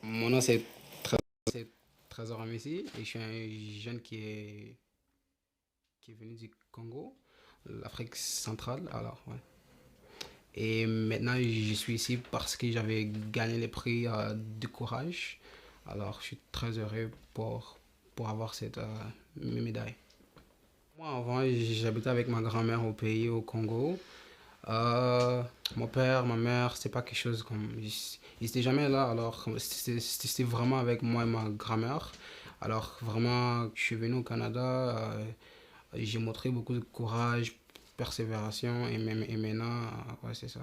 Mon nom c'est Trésor Amici et je suis un jeune qui est venu du Congo, l'Afrique centrale. Alors, ouais. Et maintenant, je suis ici parce que j'avais gagné le prix du courage. Alors, je suis très heureux pour avoir cette médaille. Moi, avant, j'habitais avec ma grand-mère au pays, au Congo. Mon père, ma mère, c'est pas quelque chose comme... Ils n'étaient jamais là, alors c'était vraiment avec moi et ma grand-mère. Alors vraiment, je suis venu au Canada, j'ai montré beaucoup de courage, persévération et maintenant, ouais, c'est ça.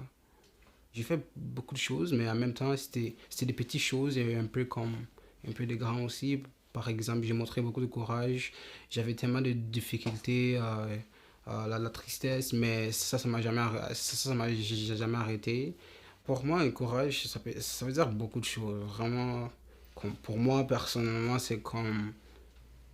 J'ai fait beaucoup de choses, mais en même temps, c'était des petites choses et un peu de grands aussi. Par exemple, j'ai montré beaucoup de courage. J'avais tellement de difficultés, la tristesse, mais ça m'a jamais, ça m'a jamais arrêté. Pour moi, le courage, ça veut dire beaucoup de choses. Vraiment, pour moi, personnellement, c'est comme...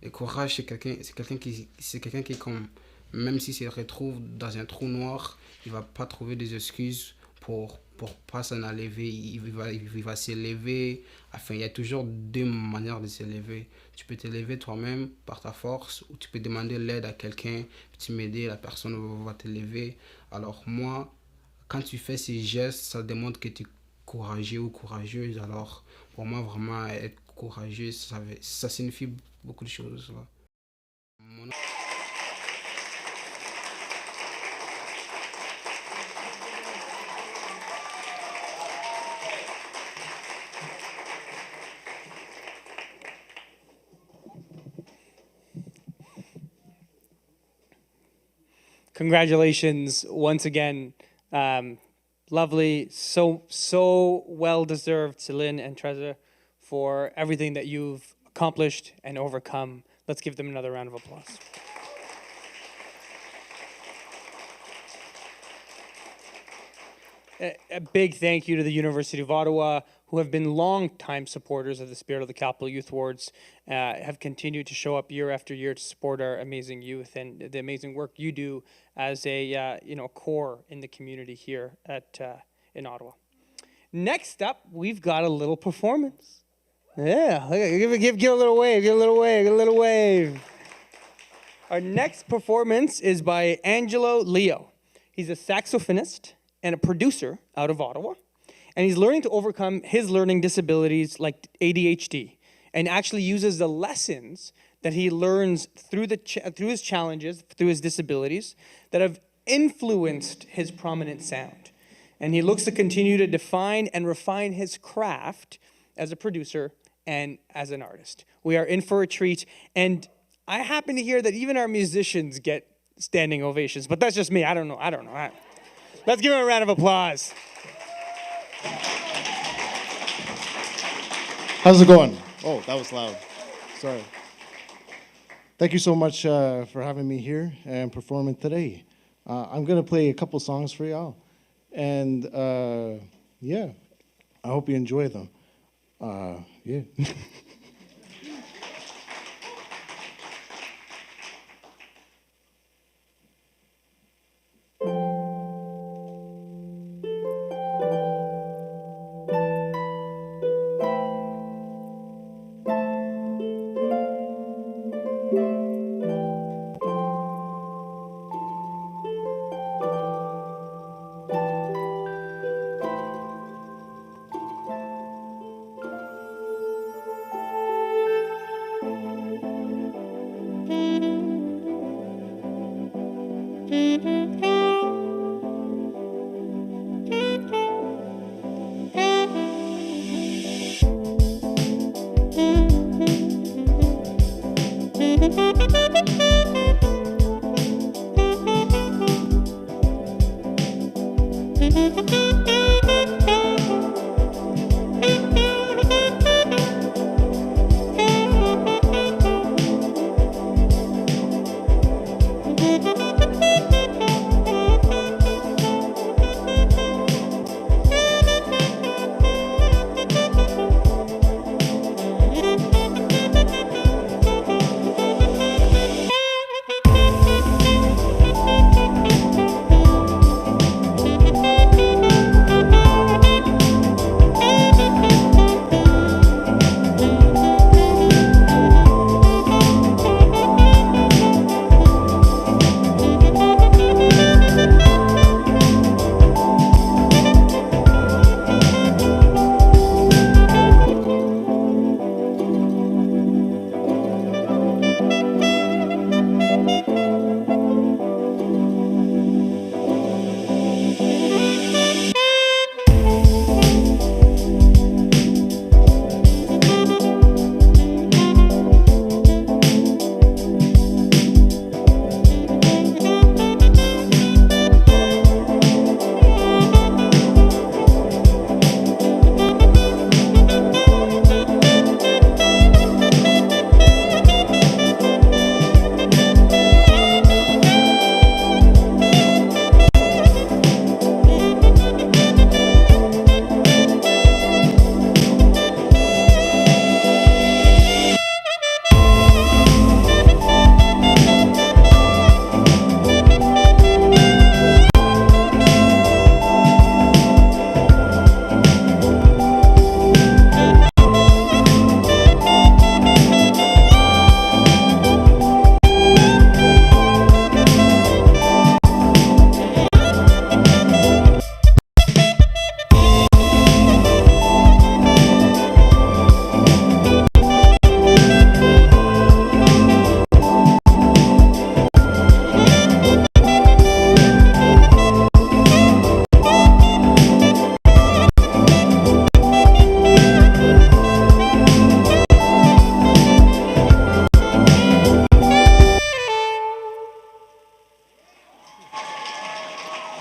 Le courage, c'est quelqu'un qui est comme, même s'il se retrouve dans un trou noir, il va pas trouver des excuses pour pas s'en enlever. Il va s'élever. Enfin, il y a toujours deux manières de s'élever. Tu peux t'élever toi-même par ta force ou tu peux demander l'aide à quelqu'un, tu m'aider, la personne va t'élever. Alors moi, quand tu fais ces gestes, ça démontre que tu es courageux ou courageuse. Alors pour moi, vraiment, être courageux, ça signifie beaucoup de choses. Là. Congratulations once again. Lovely, so well deserved, Celine and Trezor, for everything that you've accomplished and overcome. Let's give them another round of applause. A big thank you to the University of Ottawa, who have been long-time supporters of the Spirit of the Capital Youth Awards, have continued to show up year after year to support our amazing youth and the amazing work you do as a core in the community here in Ottawa. Next up, we've got a little performance. Yeah, give a little wave, give a little wave, give a little wave. Our next performance is by Angelo Leo. He's a saxophonist and a producer out of Ottawa. And he's learning to overcome his learning disabilities like ADHD and actually uses the lessons that he learns through his challenges, through his disabilities, that have influenced his prominent sound. And he looks to continue to define and refine his craft as a producer and as an artist. We are in for a treat, and I happen to hear that even our musicians get standing ovations, but that's just me. I don't know. Let's give him a round of applause. How's it going? Oh, that was loud. Sorry. Thank you so much for having me here and performing today. I'm going to play a couple songs for y'all. And yeah, I hope you enjoy them. Yeah.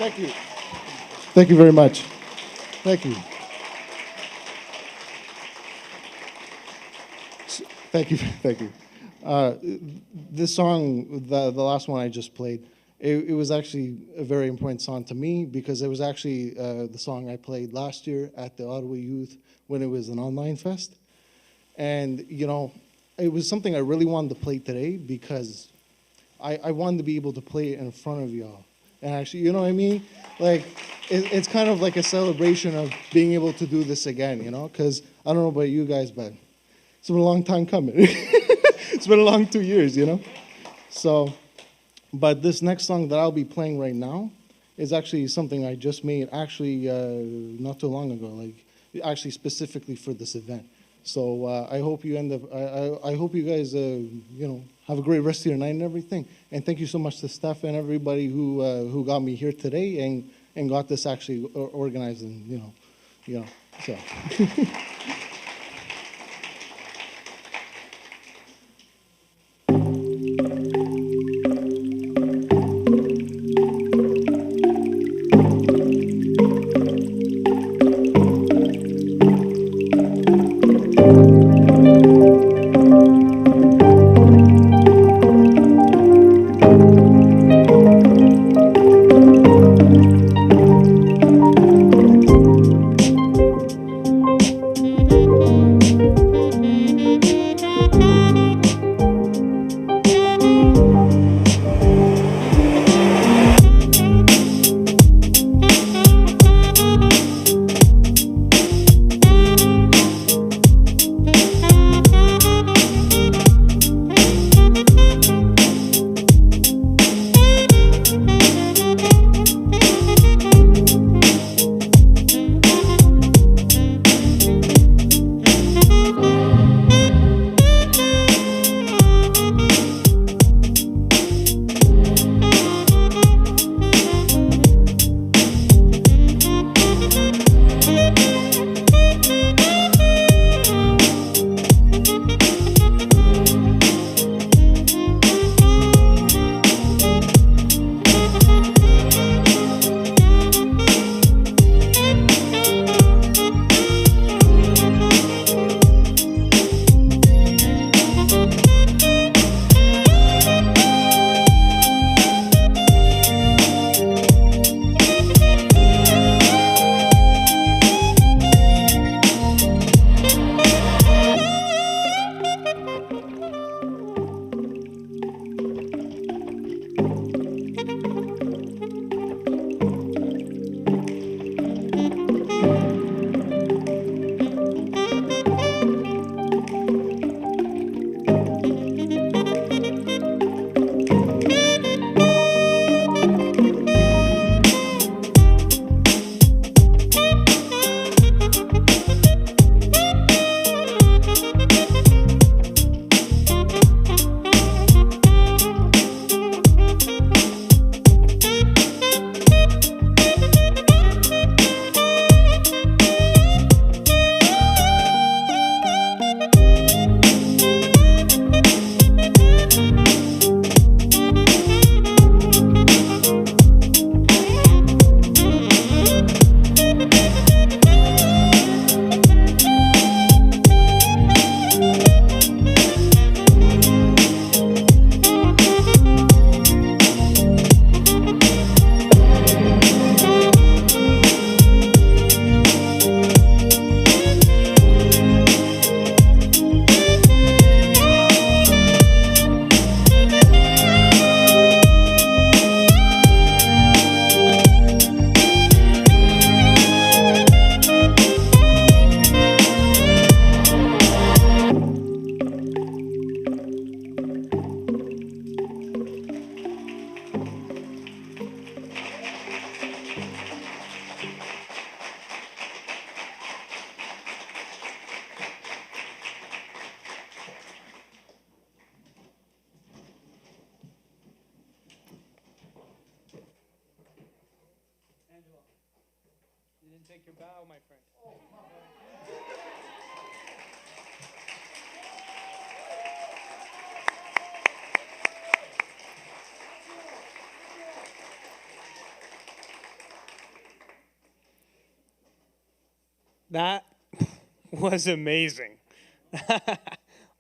Thank you. Thank you very much. Thank you. Thank you. Thank you. This song, the last one I just played, it was actually a very important song to me because it was actually the song I played last year at the Ottawa Youth when it was an online fest. And, you know, it was something I really wanted to play today because I wanted to be able to play it in front of y'all. And actually, you know what I mean? Like, it's kind of like a celebration of being able to do this again, you know? Because I don't know about you guys, but it's been a long time coming. It's been a long 2 years, you know? So, but this next song that I'll be playing right now is actually something I just made actually not too long ago, like actually specifically for this event. So I hope you end up, I hope you guys, you know, have a great rest of your night and everything. And thank you so much to Steph and everybody who got me here today and got this actually organized and, you know, so. take your bow, my friend. That was amazing.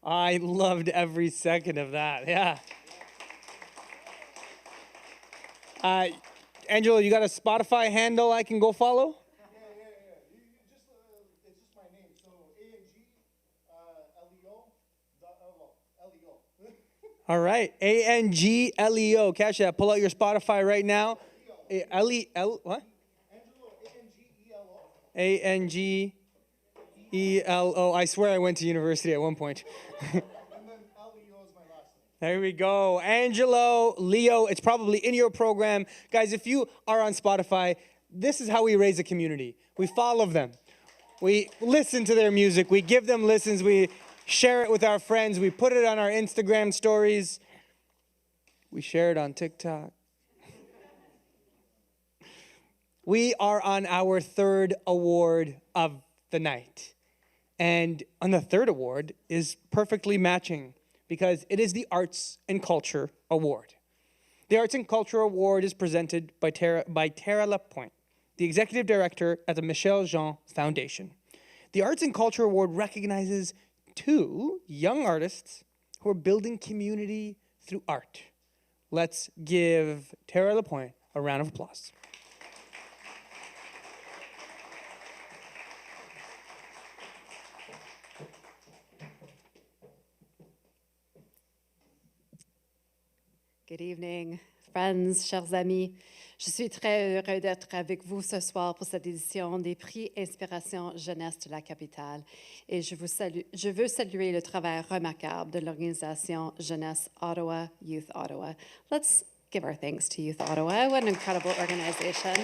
I loved every second of that. Yeah. Angelo, you got a Spotify handle I can go follow? Yeah. It's just my name. So ANGLEO.LEO. All right. ANGLEO. Catch that. Pull out your Spotify right now. What? Angelo, ANGELO. I swear I went to university at one point. and then LEO is my last name. There we go. Angelo, Leo, it's probably in your program. Guys, if you are on Spotify, this is how we raise a community. We follow them. We listen to their music. We give them listens. We share it with our friends. We put it on our Instagram stories. We share it on TikTok. We are on our third award of the night. And on the third award is perfectly matching because it is the Arts and Culture Award. The Arts and Culture Award is presented by Tara Lapointe, the Executive Director at the Michel Jean Foundation. The Arts and Culture Award recognizes 2 young artists who are building community through art. Let's give Tara Lapointe a round of applause. Good evening, friends, chers amis. Je suis très heureux d'être avec vous ce soir pour cette édition des prix Inspiration Jeunesse de la capitale. Et je veux saluer le travail remarquable de l'organisation Jeunesse Ottawa, Youth Ottawa. Let's give our thanks to Youth Ottawa. What an incredible organization.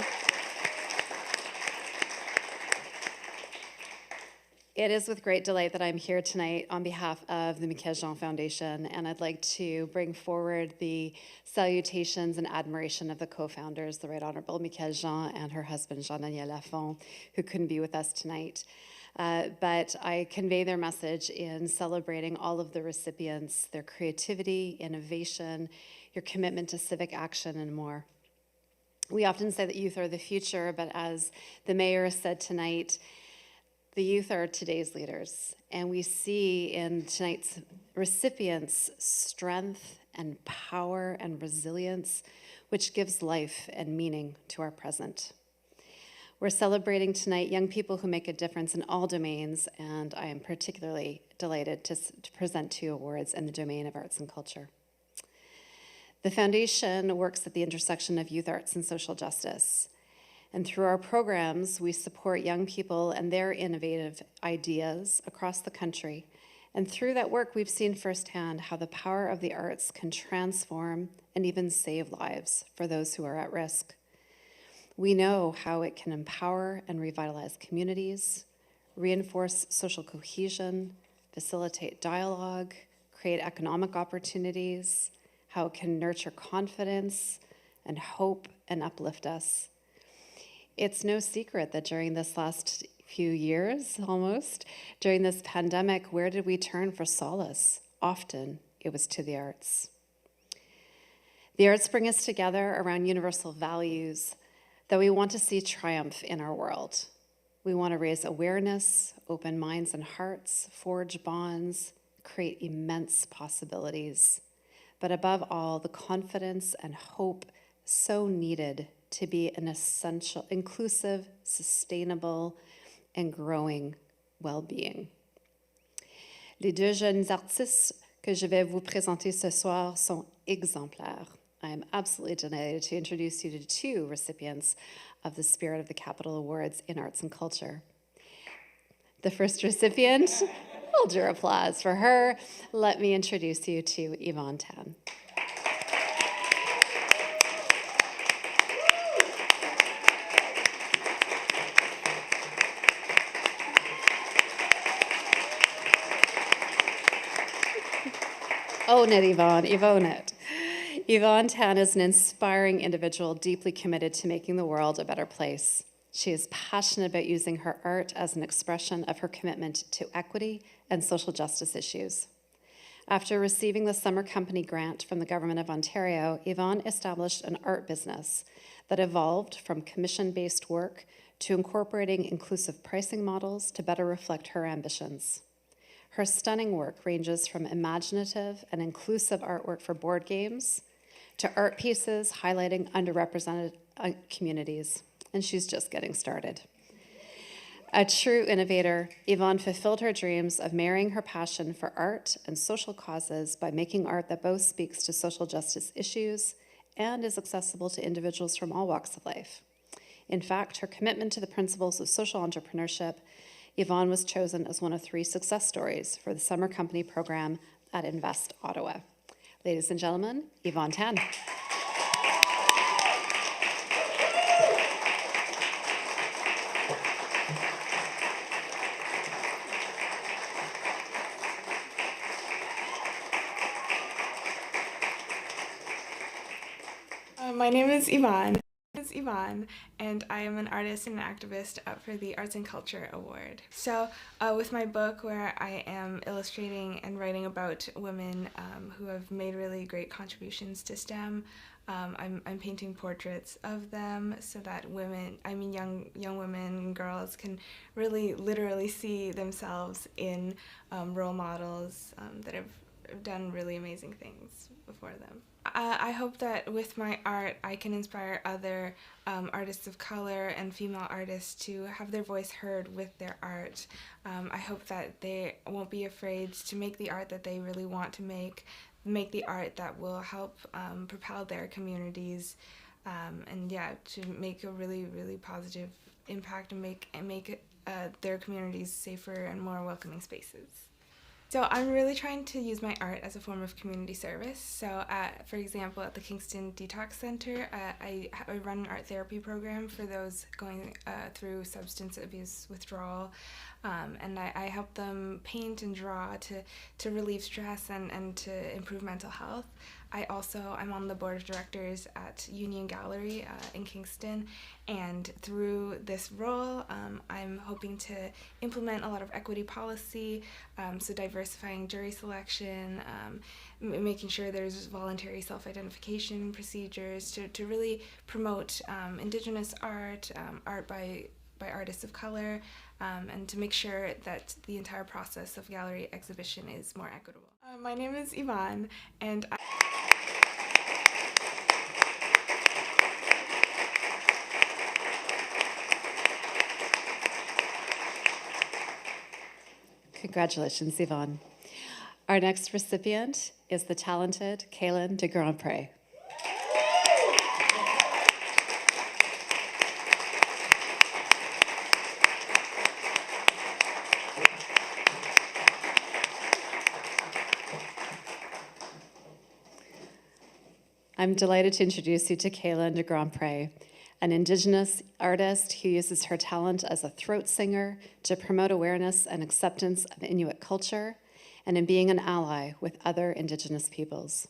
It is with great delight that I'm here tonight on behalf of the Michel Jean Foundation, and I'd like to bring forward the salutations and admiration of the co-founders, the Right Honorable Michel Jean and her husband, Jean-Daniel Lafont, who couldn't be with us tonight. But I convey their message in celebrating all of the recipients, their creativity, innovation, your commitment to civic action, and more. We often say that youth are the future, but as the mayor said tonight, the youth are today's leaders, and we see in tonight's recipients strength and power and resilience, which gives life and meaning to our present. We're celebrating tonight young people who make a difference in all domains, and I am particularly delighted to present 2 awards in the domain of arts and culture. The foundation works at the intersection of youth arts and social justice. And through our programs, we support young people and their innovative ideas across the country. And through that work, we've seen firsthand how the power of the arts can transform and even save lives for those who are at risk. We know how it can empower and revitalize communities, reinforce social cohesion, facilitate dialogue, create economic opportunities, how it can nurture confidence and hope and uplift us. It's no secret that during this last few years, almost, during this pandemic, where did we turn for solace? Often, it was to the arts. The arts bring us together around universal values that we want to see triumph in our world. We want to raise awareness, open minds and hearts, forge bonds, create immense possibilities. But above all, the confidence and hope so needed to be an essential, inclusive, sustainable, and growing well-being. Les 2 jeunes artistes que je vais vous présenter ce soir sont exemplaires. I am absolutely delighted to introduce you to 2 recipients of the Spirit of the Capital Awards in Arts and Culture. The first recipient, hold your applause for her. Let me introduce you to Yvonne Tan. Own it, Yvonne, own it. Yvonne Tan is an inspiring individual deeply committed to making the world a better place. She is passionate about using her art as an expression of her commitment to equity and social justice issues. After receiving the Summer Company grant from the Government of Ontario, Yvonne established an art business that evolved from commission-based work to incorporating inclusive pricing models to better reflect her ambitions. Her stunning work ranges from imaginative and inclusive artwork for board games to art pieces highlighting underrepresented communities, and she's just getting started. A true innovator, Yvonne fulfilled her dreams of marrying her passion for art and social causes by making art that both speaks to social justice issues and is accessible to individuals from all walks of life. In fact, her commitment to the principles of social entrepreneurship, Yvonne was chosen as one of 3 success stories for the summer company program at Invest Ottawa. Ladies and gentlemen, Yvonne Tan. My name is Yvonne. And I am an artist and an activist up for the Arts and Culture Award. So with my book, where I am illustrating and writing about women who have made really great contributions to STEM, I'm painting portraits of them so that young women and girls can really literally see themselves in role models that have done really amazing things before them. I hope that with my art, I can inspire other artists of color and female artists to have their voice heard with their art. I hope that they won't be afraid to make the art that they really want to make the art that will help propel their communities, and yeah, to make a really, really positive impact and make their communities safer and more welcoming spaces. So I'm really trying to use my art as a form of community service. So for example, at the Kingston Detox Center, I run an art therapy program for those going through substance abuse withdrawal. And I help them paint and draw to relieve stress and to improve mental health. I'm on the board of directors at Union Gallery in Kingston, and through this role, I'm hoping to implement a lot of equity policy, so diversifying jury selection, making sure there's voluntary self-identification procedures to really promote Indigenous art, art by artists of color, and to make sure that the entire process of gallery exhibition is more equitable. My name is Yvonne, and Congratulations, Yvonne. Our next recipient is the talented Kaylin de Grandpré. I'm delighted to introduce you to Kaylin de Grandpré, an Indigenous artist who uses her talent as a throat singer to promote awareness and acceptance of Inuit culture and in being an ally with other Indigenous peoples.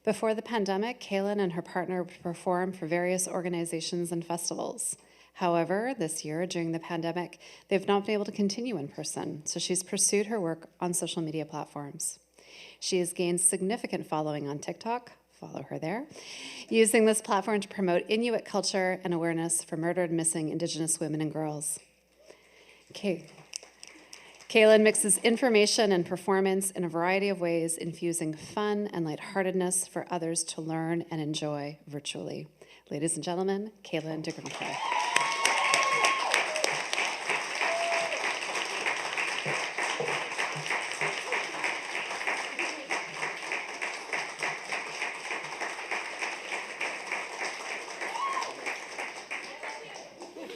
Before the pandemic, Kaylin and her partner would perform for various organizations and festivals. However, this year, during the pandemic, they've not been able to continue in person, so she's pursued her work on social media platforms. She has gained significant following on TikTok, follow her there, using this platform to promote Inuit culture and awareness for murdered, missing Indigenous women and girls. Kaylin mixes information and performance in a variety of ways, infusing fun and lightheartedness for others to learn and enjoy virtually. Ladies and gentlemen, Kaylin de Grandpré.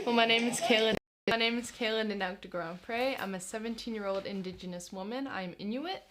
Well, my name is Kaylin de Grandpré. I'm a 17-year-old Indigenous woman. I'm Inuit.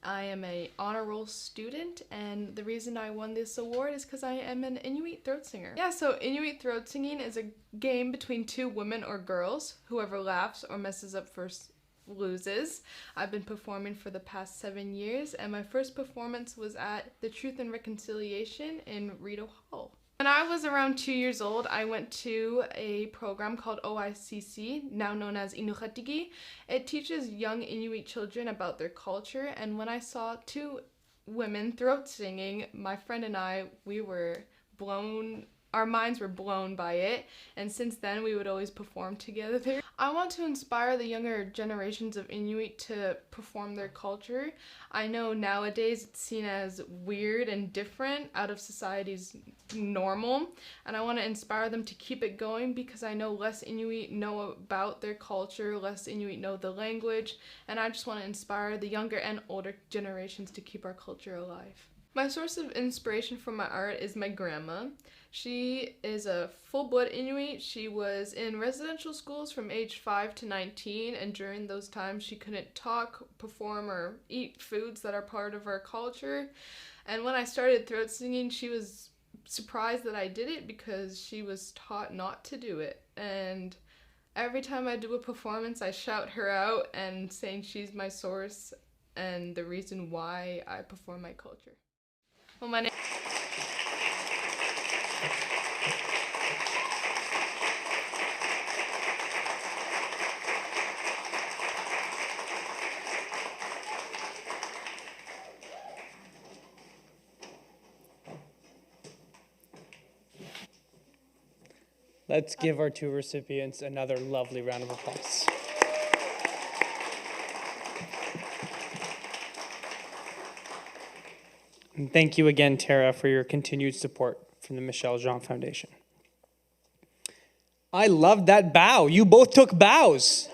I am an honor roll student, and the reason I won this award is because I am an Inuit throat singer. Yeah, so Inuit throat singing is a game between 2 women or girls. Whoever laughs or messes up first loses. I've been performing for the past 7 years, and my first performance was at the Truth and Reconciliation in Rideau Hall. When I was around 2 years old, I went to a program called OICC, now known as Inukhatigi. It teaches young Inuit children about their culture, and when I saw 2 women throat singing, my friend and I, we were blown our minds were blown by it, and since then we would always perform together there. I want to inspire the younger generations of Inuit to perform their culture. I know nowadays it's seen as weird and different out of society's normal, and I want to inspire them to keep it going because I know less Inuit know about their culture, less Inuit know the language, and I just want to inspire the younger and older generations to keep our culture alive. My source of inspiration for my art is my grandma. She is a full-blood Inuit. She was in residential schools from age 5 to 19, and during those times she couldn't talk, perform, or eat foods that are part of our culture. And when I started throat singing, she was surprised that I did it because she was taught not to do it. And every time I do a performance, I shout her out and saying she's my source and the reason why I perform my culture. Well, my name. Let's give our two recipients another lovely round of applause. And thank you again, Tara, for your continued support from the Michel Jean Foundation. I love that bow. You both took bows.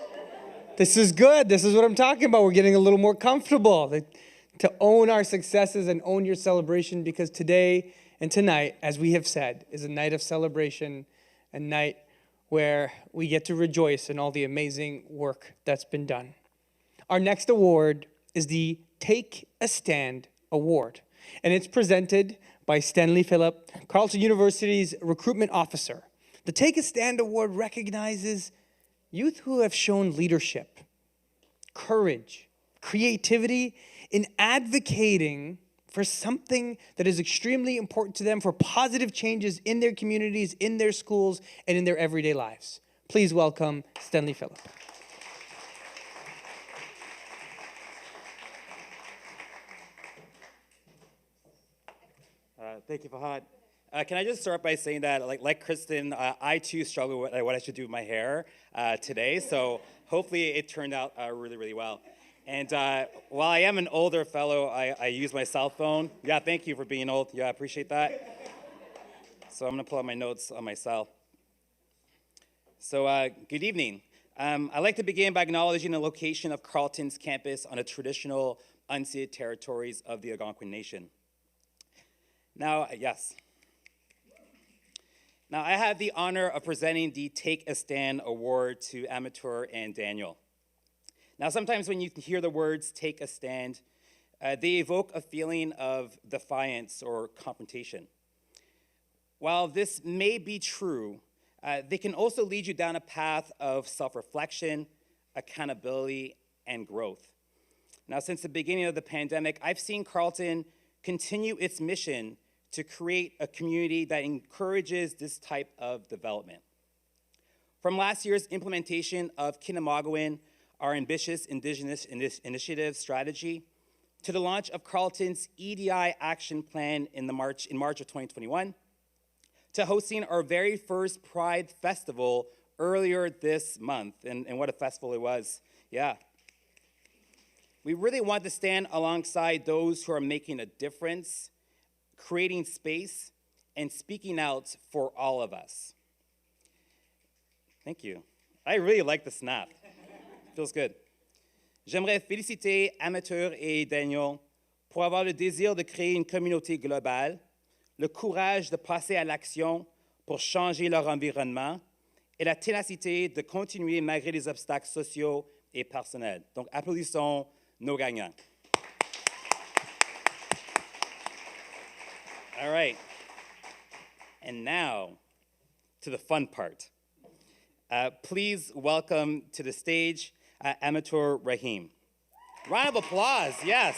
This is good. This is what I'm talking about. We're getting a little more comfortable to own our successes and own your celebration, because today and tonight, as we have said, is a night of celebration, a night where we get to rejoice in all the amazing work that's been done. Our next award is the Take a Stand Award, and it's presented by Stanley Phillip, Carleton University's recruitment officer. The Take a Stand Award recognizes youth who have shown leadership, courage, creativity in advocating for something that is extremely important to them, for positive changes in their communities, in their schools, and in their everyday lives. Please welcome Stanley Phillip. Thank you, Fahad. Can I just start by saying that, like Kristen, I too struggle with what I should do with my hair today, so hopefully it turned out really, really well. And while I am an older fellow, I use my cell phone. Yeah, thank you for being old. Yeah, I appreciate that. So I'm going to pull out my notes on my cell. So good evening. I'd like to begin by acknowledging the location of Carleton's campus on the traditional unceded territories of the Algonquin Nation. Now, yes. Now, I have the honor of presenting the Take a Stand Award to Amateur and Daniel. Now, sometimes when you hear the words take a stand, they evoke a feeling of defiance or confrontation. While this may be true, they can also lead you down a path of self-reflection, accountability, and growth. Now, since the beginning of the pandemic, I've seen Carleton continue its mission to create a community that encourages this type of development. From last year's implementation of Kinamagawin, our ambitious Indigenous initiative strategy, to the launch of Carleton's EDI action plan in March of 2021, to hosting our very first Pride Festival earlier this month, and what a festival it was, yeah. We really want to stand alongside those who are making a difference, creating space, and speaking out for all of us. Thank you. I really like the snap. Feels good. J'aimerais féliciter Amateur et Daniel pour avoir le désir de créer une communauté globale, le courage de passer à l'action pour changer leur environnement et la ténacité de continuer malgré les obstacles sociaux et personnels. Donc, applaudissons nos gagnants. All right. And now to the fun part. Please welcome to the stage Amateur Rahim. Round of applause, yes.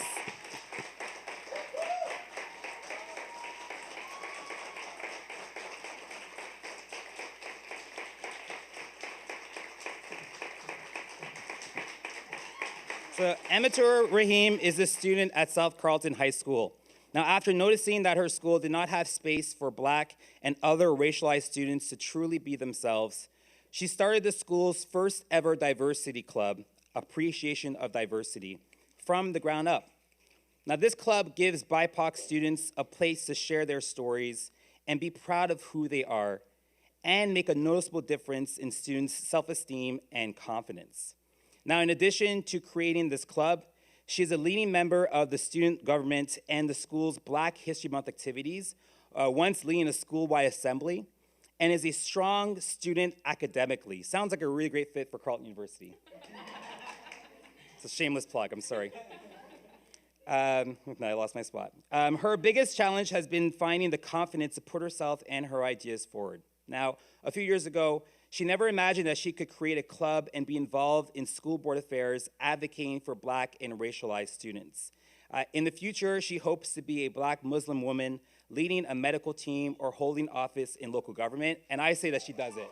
So Amateur Rahim is a student at South Carleton High School. Now, after noticing that her school did not have space for Black and other racialized students to truly be themselves, she started the school's first ever diversity club, Appreciation of Diversity, from the ground up. Now, this club gives BIPOC students a place to share their stories and be proud of who they are and make a noticeable difference in students' self-esteem and confidence. Now, in addition to creating this club, she is a leading member of the student government and the school's Black History Month activities, once leading a school-wide assembly, and is a strong student academically. Sounds like a really great fit for Carleton University. It's a shameless plug, I'm sorry. No, I lost my spot. Her biggest challenge has been finding the confidence to put herself and her ideas forward. Now, a few years ago, she never imagined that she could create a club and be involved in school board affairs advocating for Black and racialized students. In the future, she hopes to be a Black Muslim woman leading a medical team or holding office in local government, and I say that she does it.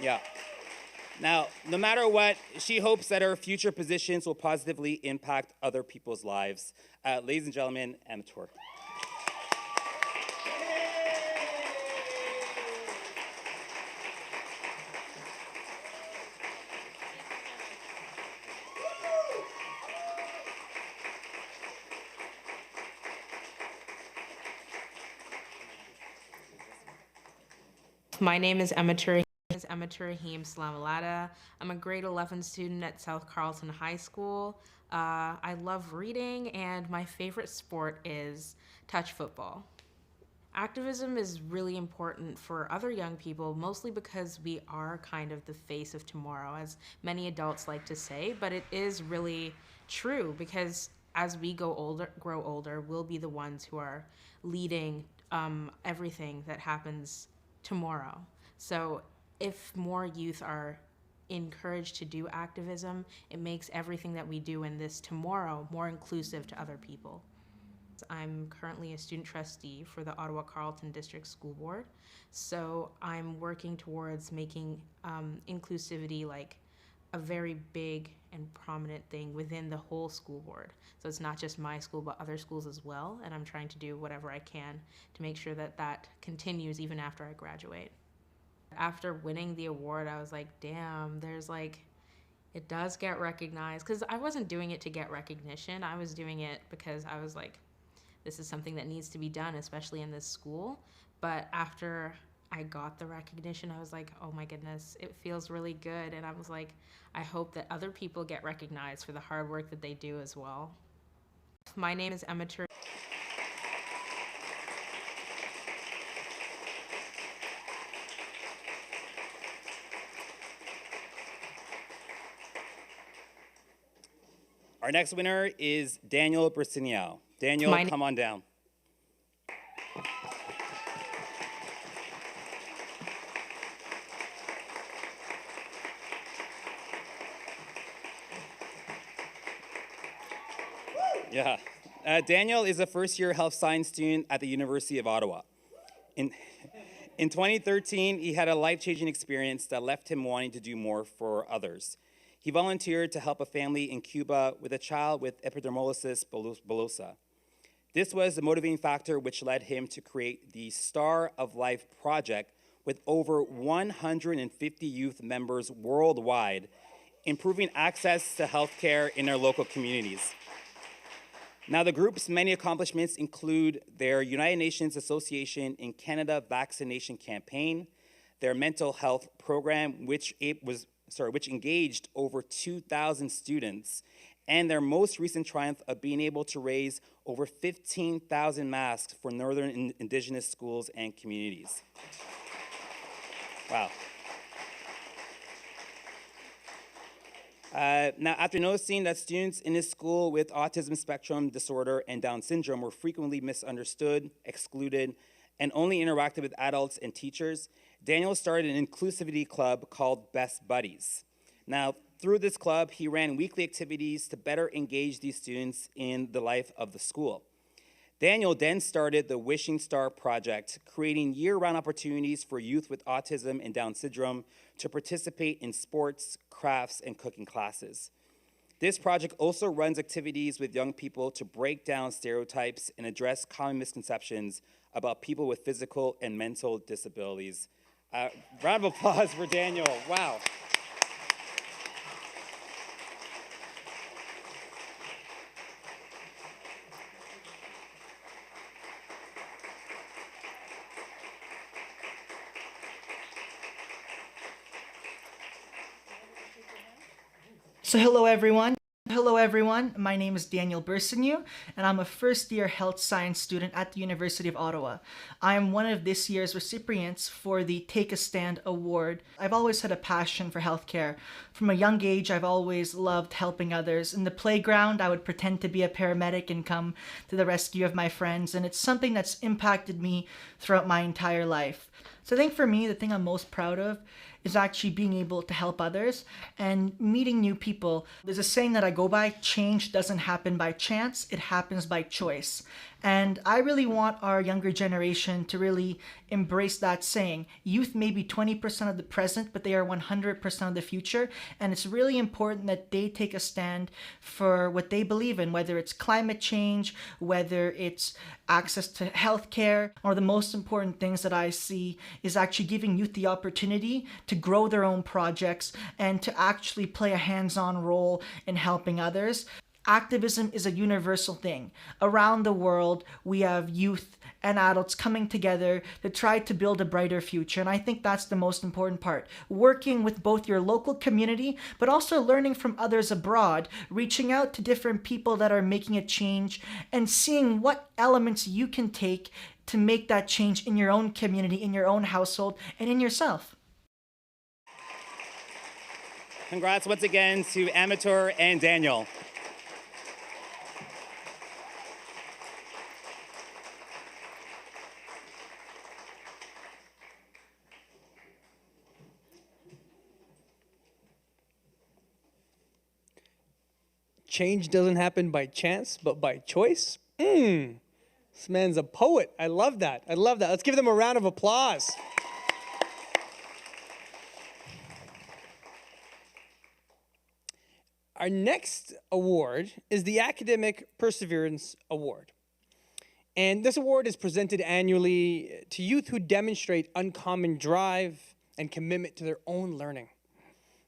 Yeah. Now, no matter what, she hopes that her future positions will positively impact other people's lives. Ladies and gentlemen, Amateur. My name is Amateur Rahim Salamalada. I'm a grade 11 student at South Carleton High School. I love reading, and my favorite sport is touch football. Activism is really important for other young people, mostly because we are kind of the face of tomorrow, as many adults like to say, but it is really true because as we grow older, we'll be the ones who are leading everything that happens tomorrow. So if more youth are encouraged to do activism, it makes everything that we do in this tomorrow more inclusive to other people. I'm currently a student trustee for the Ottawa Carleton District School Board, so I'm working towards making inclusivity like a very big and prominent thing within the whole school board. So it's not just my school, but other schools as well, and I'm trying to do whatever I can to make sure that that continues even after I graduate. After winning the award, I was like, damn, there's like, it does get recognized, because I wasn't doing it to get recognition. I was doing it because I was like, this is something that needs to be done, especially in this school. But after I got the recognition, I was like, oh my goodness, it feels really good. And I was like, I hope that other people get recognized for the hard work that they do as well. My name is Amateur. Our next winner is Daniel Brissiniao. Daniel, come on down. Yeah. Daniel is a first-year health science student at the University of Ottawa. In 2013, he had a life-changing experience that left him wanting to do more for others. He volunteered to help a family in Cuba with a child with epidermolysis bullosa. This was the motivating factor which led him to create the Star of Life project with over 150 youth members worldwide, improving access to healthcare in their local communities. Now, the group's many accomplishments include their United Nations Association in Canada vaccination campaign, their mental health program, which engaged over 2,000 students, and their most recent triumph of being able to raise over 15,000 masks for Northern Indigenous schools and communities. Wow. Now, after noticing that students in his school with autism spectrum disorder and Down syndrome were frequently misunderstood, excluded, and only interacted with adults and teachers, Daniel started an inclusivity club called Best Buddies. Now, through this club, he ran weekly activities to better engage these students in the life of the school. Daniel then started the Wishing Star Project, creating year-round opportunities for youth with autism and Down syndrome to participate in sports, crafts, and cooking classes. This project also runs activities with young people to break down stereotypes and address common misconceptions about people with physical and mental disabilities. Round of applause for Daniel. Wow. So hello everyone. Hello everyone, my name is Daniel Bersignew, and I'm a first-year health science student at the University of Ottawa. I am one of this year's recipients for the Take a Stand Award. I've always had a passion for healthcare. From a young age, I've always loved helping others. In the playground, I would pretend to be a paramedic and come to the rescue of my friends, and it's something that's impacted me throughout my entire life. So I think for me, the thing I'm most proud of is actually being able to help others and meeting new people. There's a saying that I go by: change doesn't happen by chance, it happens by choice. And I really want our younger generation to really embrace that saying. Youth may be 20% of the present, but they are 100% of the future. And it's really important that they take a stand for what they believe in, whether it's climate change, whether it's access to healthcare, or the most important things that I see is actually giving youth the opportunity to grow their own projects and to actually play a hands-on role in helping others. Activism is a universal thing. Around the world, we have youth and adults coming together to try to build a brighter future. And I think that's the most important part. Working with both your local community, but also learning from others abroad, reaching out to different people that are making a change and seeing what elements you can take to make that change in your own community, in your own household, and in yourself. Congrats once again to Amateur and Daniel. Change doesn't happen by chance, but by choice. This man's a poet. I love that. I love that. Let's give them a round of applause. Our next award is the Academic Perseverance Award. And this award is presented annually to youth who demonstrate uncommon drive and commitment to their own learning.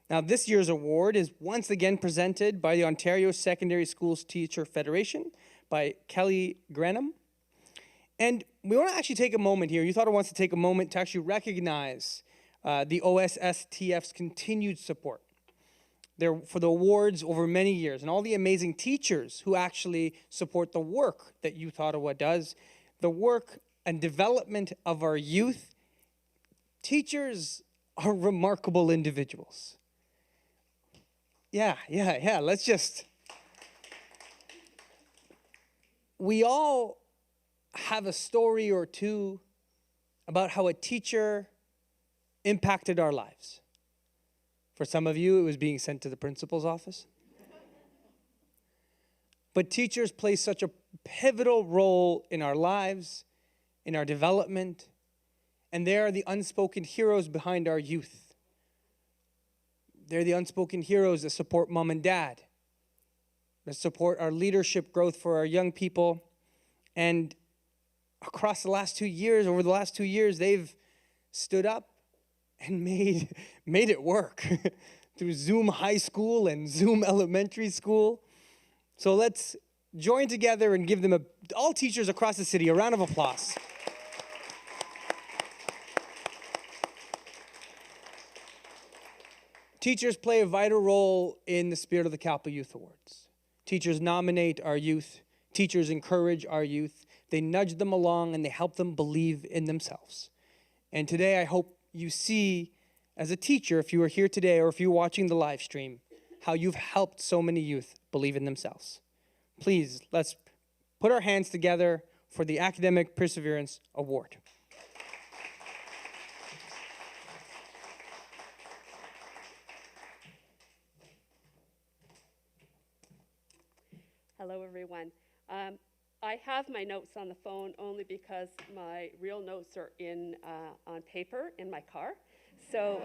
Now, this year's award is once again presented by the Ontario Secondary Schools Teacher Federation by Kelly Grenham. And we want to actually take a moment here. Youth Ottawa wants to take a moment to actually recognize the OSSTF's continued support for the awards over many years, and all the amazing teachers who actually support the work that Youth Ottawa does, the work and development of our youth. Teachers are remarkable individuals. Yeah, let's just... We all have a story or two about how a teacher impacted our lives. For some of you, it was being sent to the principal's office. But teachers play such a pivotal role in our lives, in our development, and they are the unspoken heroes behind our youth. They're the unspoken heroes that support mom and dad, that support our leadership growth for our young people. And across the last 2 years, over the last 2 years, they've stood up and made it work through Zoom High School and Zoom Elementary School. So let's join together and give them all teachers across the city a round of applause. Teachers play a vital role in the Spirit of the Capital Youth Awards. Teachers nominate our youth. Teachers encourage our youth. They nudge them along and they help them believe in themselves. And today I hope you see, as a teacher, if you are here today or if you're watching the live stream, how you've helped so many youth believe in themselves. Please, let's put our hands together for the Academic Perseverance Award. Hello, everyone. I have my notes on the phone only because my real notes are on paper in my car. So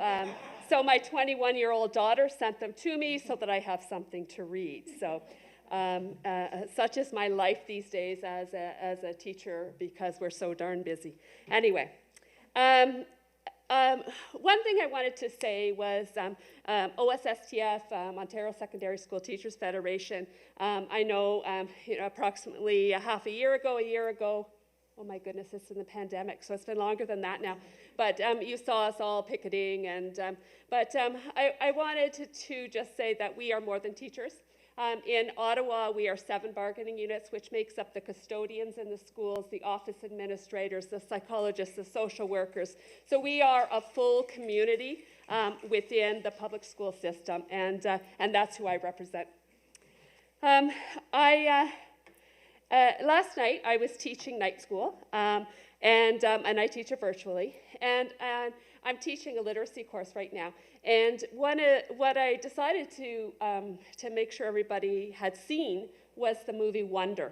my 21-year-old daughter sent them to me so that I have something to read. So such is my life these days as a teacher because we're so darn busy. Anyway, one thing I wanted to say was OSSTF, Ontario Secondary School Teachers Federation. I know, approximately a year ago, oh my goodness, it's in the pandemic, so it's been longer than that now. But you saw us all picketing, and I wanted to just say that we are more than teachers. In Ottawa, we are 7 bargaining units, which makes up the custodians in the schools, the office administrators, the psychologists, the social workers. So we are a full community within the public school system, and that's who I represent. Last night, I was teaching night school, and I teach it virtually, and I'm teaching a literacy course right now. And what I decided to make sure everybody had seen was the movie Wonder.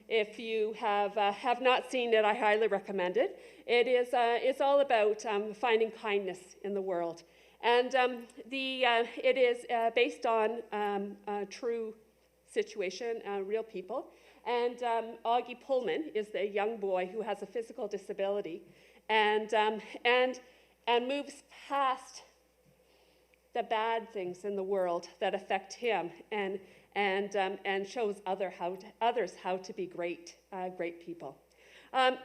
If you have not seen it, I highly recommend it. It's all about finding kindness in the world, and it is based on a true situation, real people. And Augie Pullman is the young boy who has a physical disability, and moves past the bad things in the world that affect him, and shows others how to be great people.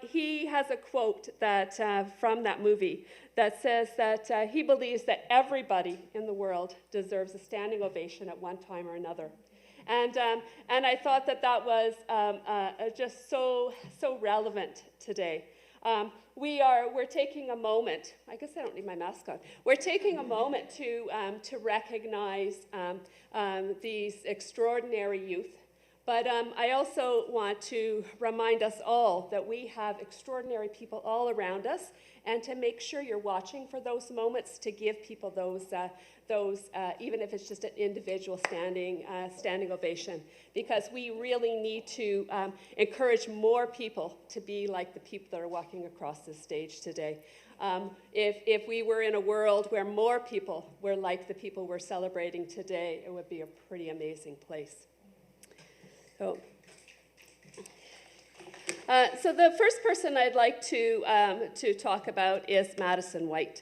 He has a quote that from that movie that says that he believes that everybody in the world deserves a standing ovation at one time or another. And I thought that was just so relevant today. We're taking a moment. I guess I don't need my mask on. We're taking a moment to recognize these extraordinary youth. But I also want to remind us all that we have extraordinary people all around us, and to make sure you're watching for those moments to give people those even if it's just an individual standing ovation, because we really need to encourage more people to be like the people that are walking across this stage today. If we were in a world where more people were like the people we're celebrating today, it would be a pretty amazing place. So the first person I'd like to talk about is Madison White.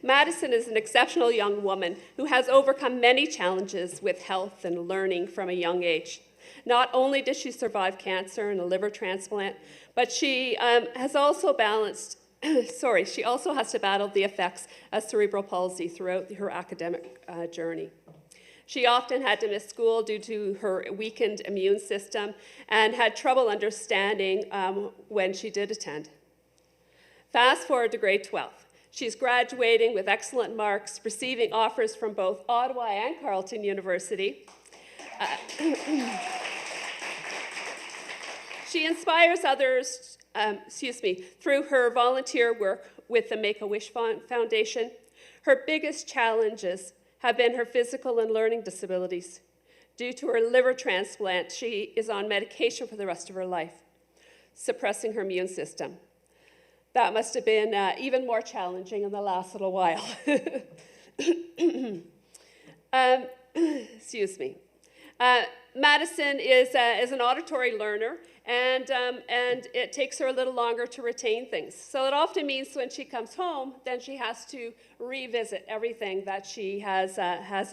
Madison is an exceptional young woman who has overcome many challenges with health and learning from a young age. Not only did she survive cancer and a liver transplant, but she has also she also has to battle the effects of cerebral palsy throughout her academic journey. She often had to miss school due to her weakened immune system and had trouble understanding when she did attend. Fast forward to grade 12. She's graduating with excellent marks, receiving offers from both Ottawa and Carleton University. She inspires others, through her volunteer work with the Make-A-Wish Foundation. Her biggest challenges have been her physical and learning disabilities. Due to her liver transplant, she is on medication for the rest of her life, suppressing her immune system. That must have been even more challenging in the last little while. Madison is an auditory learner, and it takes her a little longer to retain things. So it often means when she comes home, then she has to revisit everything that she has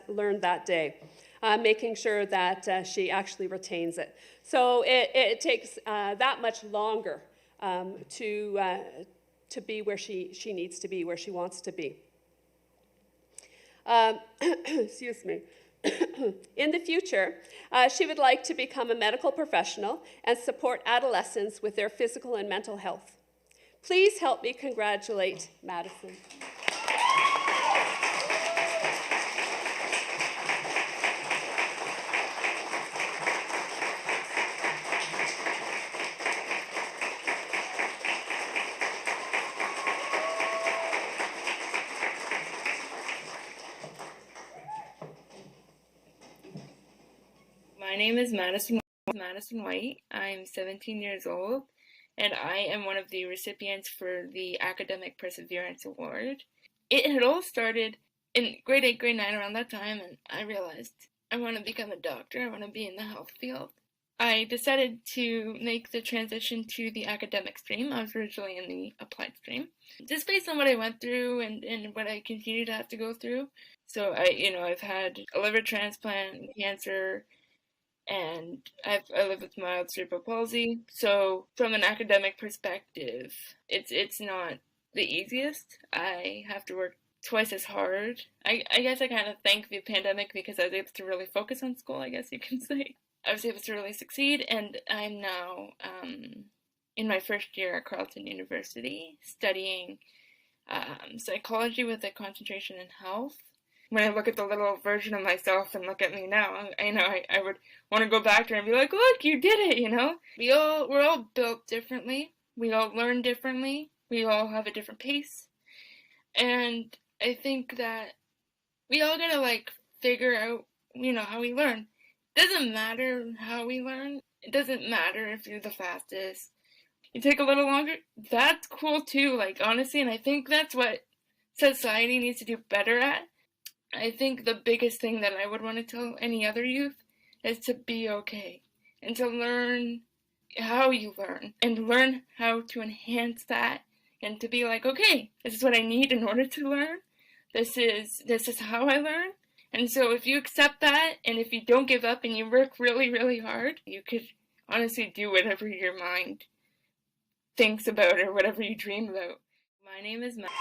learned that day, making sure that she actually retains it. So it takes that much longer to be where she needs to be, where she wants to be. In the future, she would like to become a medical professional and support adolescents with their physical and mental health. Please help me congratulate Madison. My name is Madison White. I'm 17 years old, and I am one of the recipients for the Academic Perseverance Award. It had all started in grade 8, grade 9, around that time, and I realized I want to become a doctor. I want to be in the health field. I decided to make the transition to the academic stream. I was originally in the applied stream, just based on what I went through and what I continue to have to go through. So I've had a liver transplant, and cancer, and I live with mild cerebral palsy. So from an academic perspective, it's not the easiest. I have to work twice as hard. I guess I kind of thank the pandemic because I was able to really focus on school, I guess you can say. I was able to really succeed, and I'm now in my first year at Carleton University studying psychology with a concentration in health. When I look at the little version of myself and look at me now, I would want to go back to her and be like, look, you did it, you know? We're all built differently. We all learn differently. We all have a different pace. And I think that we all gotta figure out, how we learn. It doesn't matter how we learn. It doesn't matter if you're the fastest. You take a little longer, that's cool too, honestly, and I think that's what society needs to do better at. I think the biggest thing that I would want to tell any other youth is to be okay and to learn how you learn and learn how to enhance that and to be like, okay, this is what I need in order to learn. This is how I learn. And so if you accept that and if you don't give up and you work really, really hard, you could honestly do whatever your mind thinks about or whatever you dream about. My name is Matt.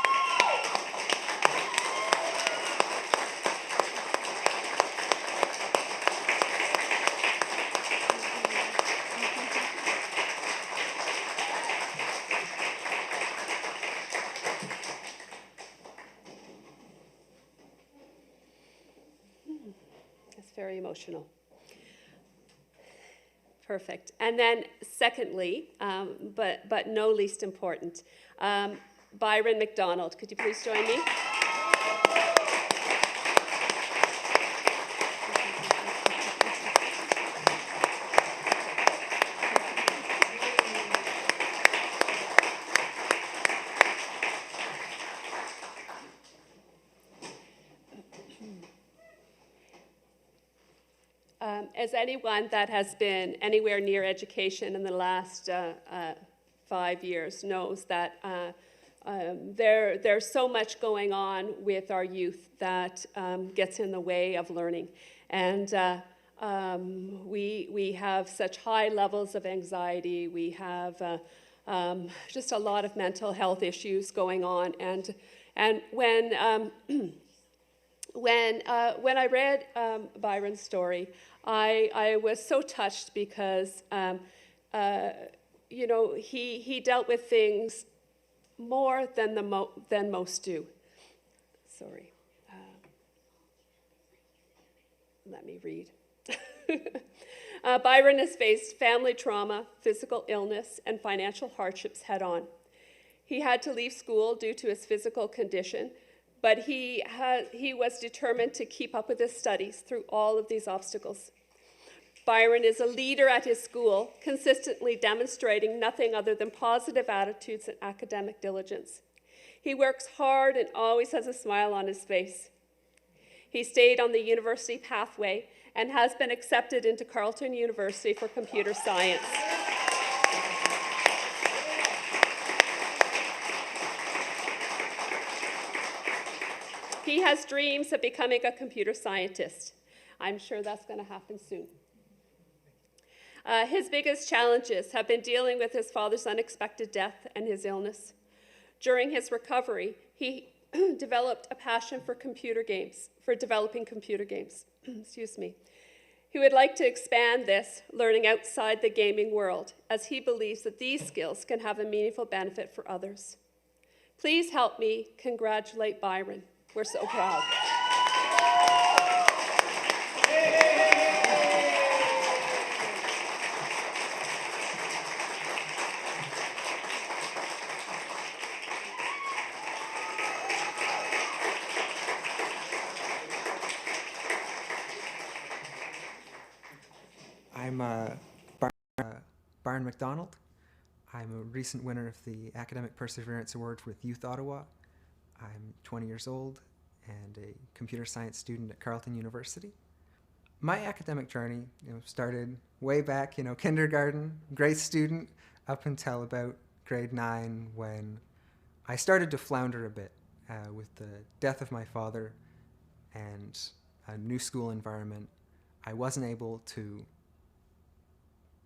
Very emotional. Perfect. And then secondly, but no least important, Byron McDonald. Could you please join me? As anyone that has been anywhere near education in the last 5 years knows that there's so much going on with our youth that gets in the way of learning. And we have such high levels of anxiety. We have just a lot of mental health issues going on. And when when I read Byron's story, I was so touched because, he dealt with things more than most do. Sorry. Let me read. Byron has faced family trauma, physical illness, and financial hardships head on. He had to leave school due to his physical condition, but he was determined to keep up with his studies through all of these obstacles. Byron is a leader at his school, consistently demonstrating nothing other than positive attitudes and academic diligence. He works hard and always has a smile on his face. He stayed on the university pathway and has been accepted into Carleton University for computer science. He has dreams of becoming a computer scientist. I'm sure that's going to happen soon. His biggest challenges have been dealing with his father's unexpected death and his illness. During his recovery, he developed a passion for developing computer games. Excuse me. He would like to expand this, learning outside the gaming world, as he believes that these skills can have a meaningful benefit for others. Please help me congratulate Byron. We're so proud. Brian McDonald. I'm a recent winner of the Academic Perseverance Award with Youth Ottawa. I'm 20 years old and a computer science student at Carleton University. My academic journey started way back, kindergarten, grade student, up until about grade 9 when I started to flounder a bit with the death of my father and a new school environment. I wasn't able to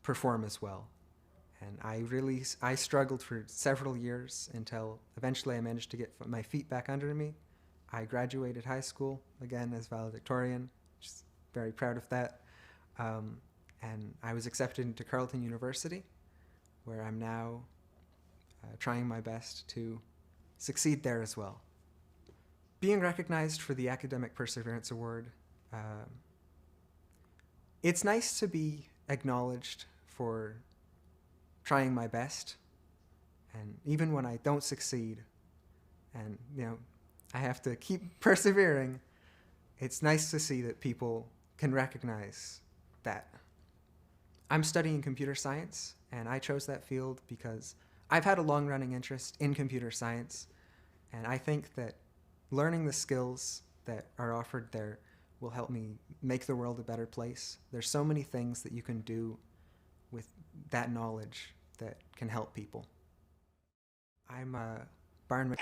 perform as well. And I struggled for several years until eventually I managed to get my feet back under me. I graduated high school, again, as valedictorian, which is very proud of that. And I was accepted into Carleton University, where I'm now trying my best to succeed there as well. Being recognized for the Academic Perseverance Award, it's nice to be acknowledged for trying my best, and even when I don't succeed, and I have to keep persevering, it's nice to see that people can recognize that. I'm studying computer science, and I chose that field because I've had a long-running interest in computer science, and I think that learning the skills that are offered there will help me make the world a better place. There's so many things that you can do with that knowledge that can help people. I'm Byron.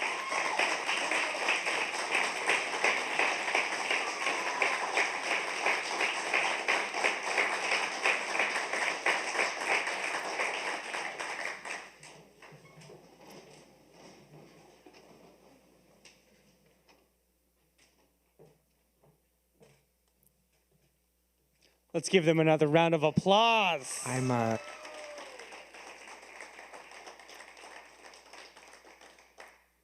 Let's give them another round of applause. I'm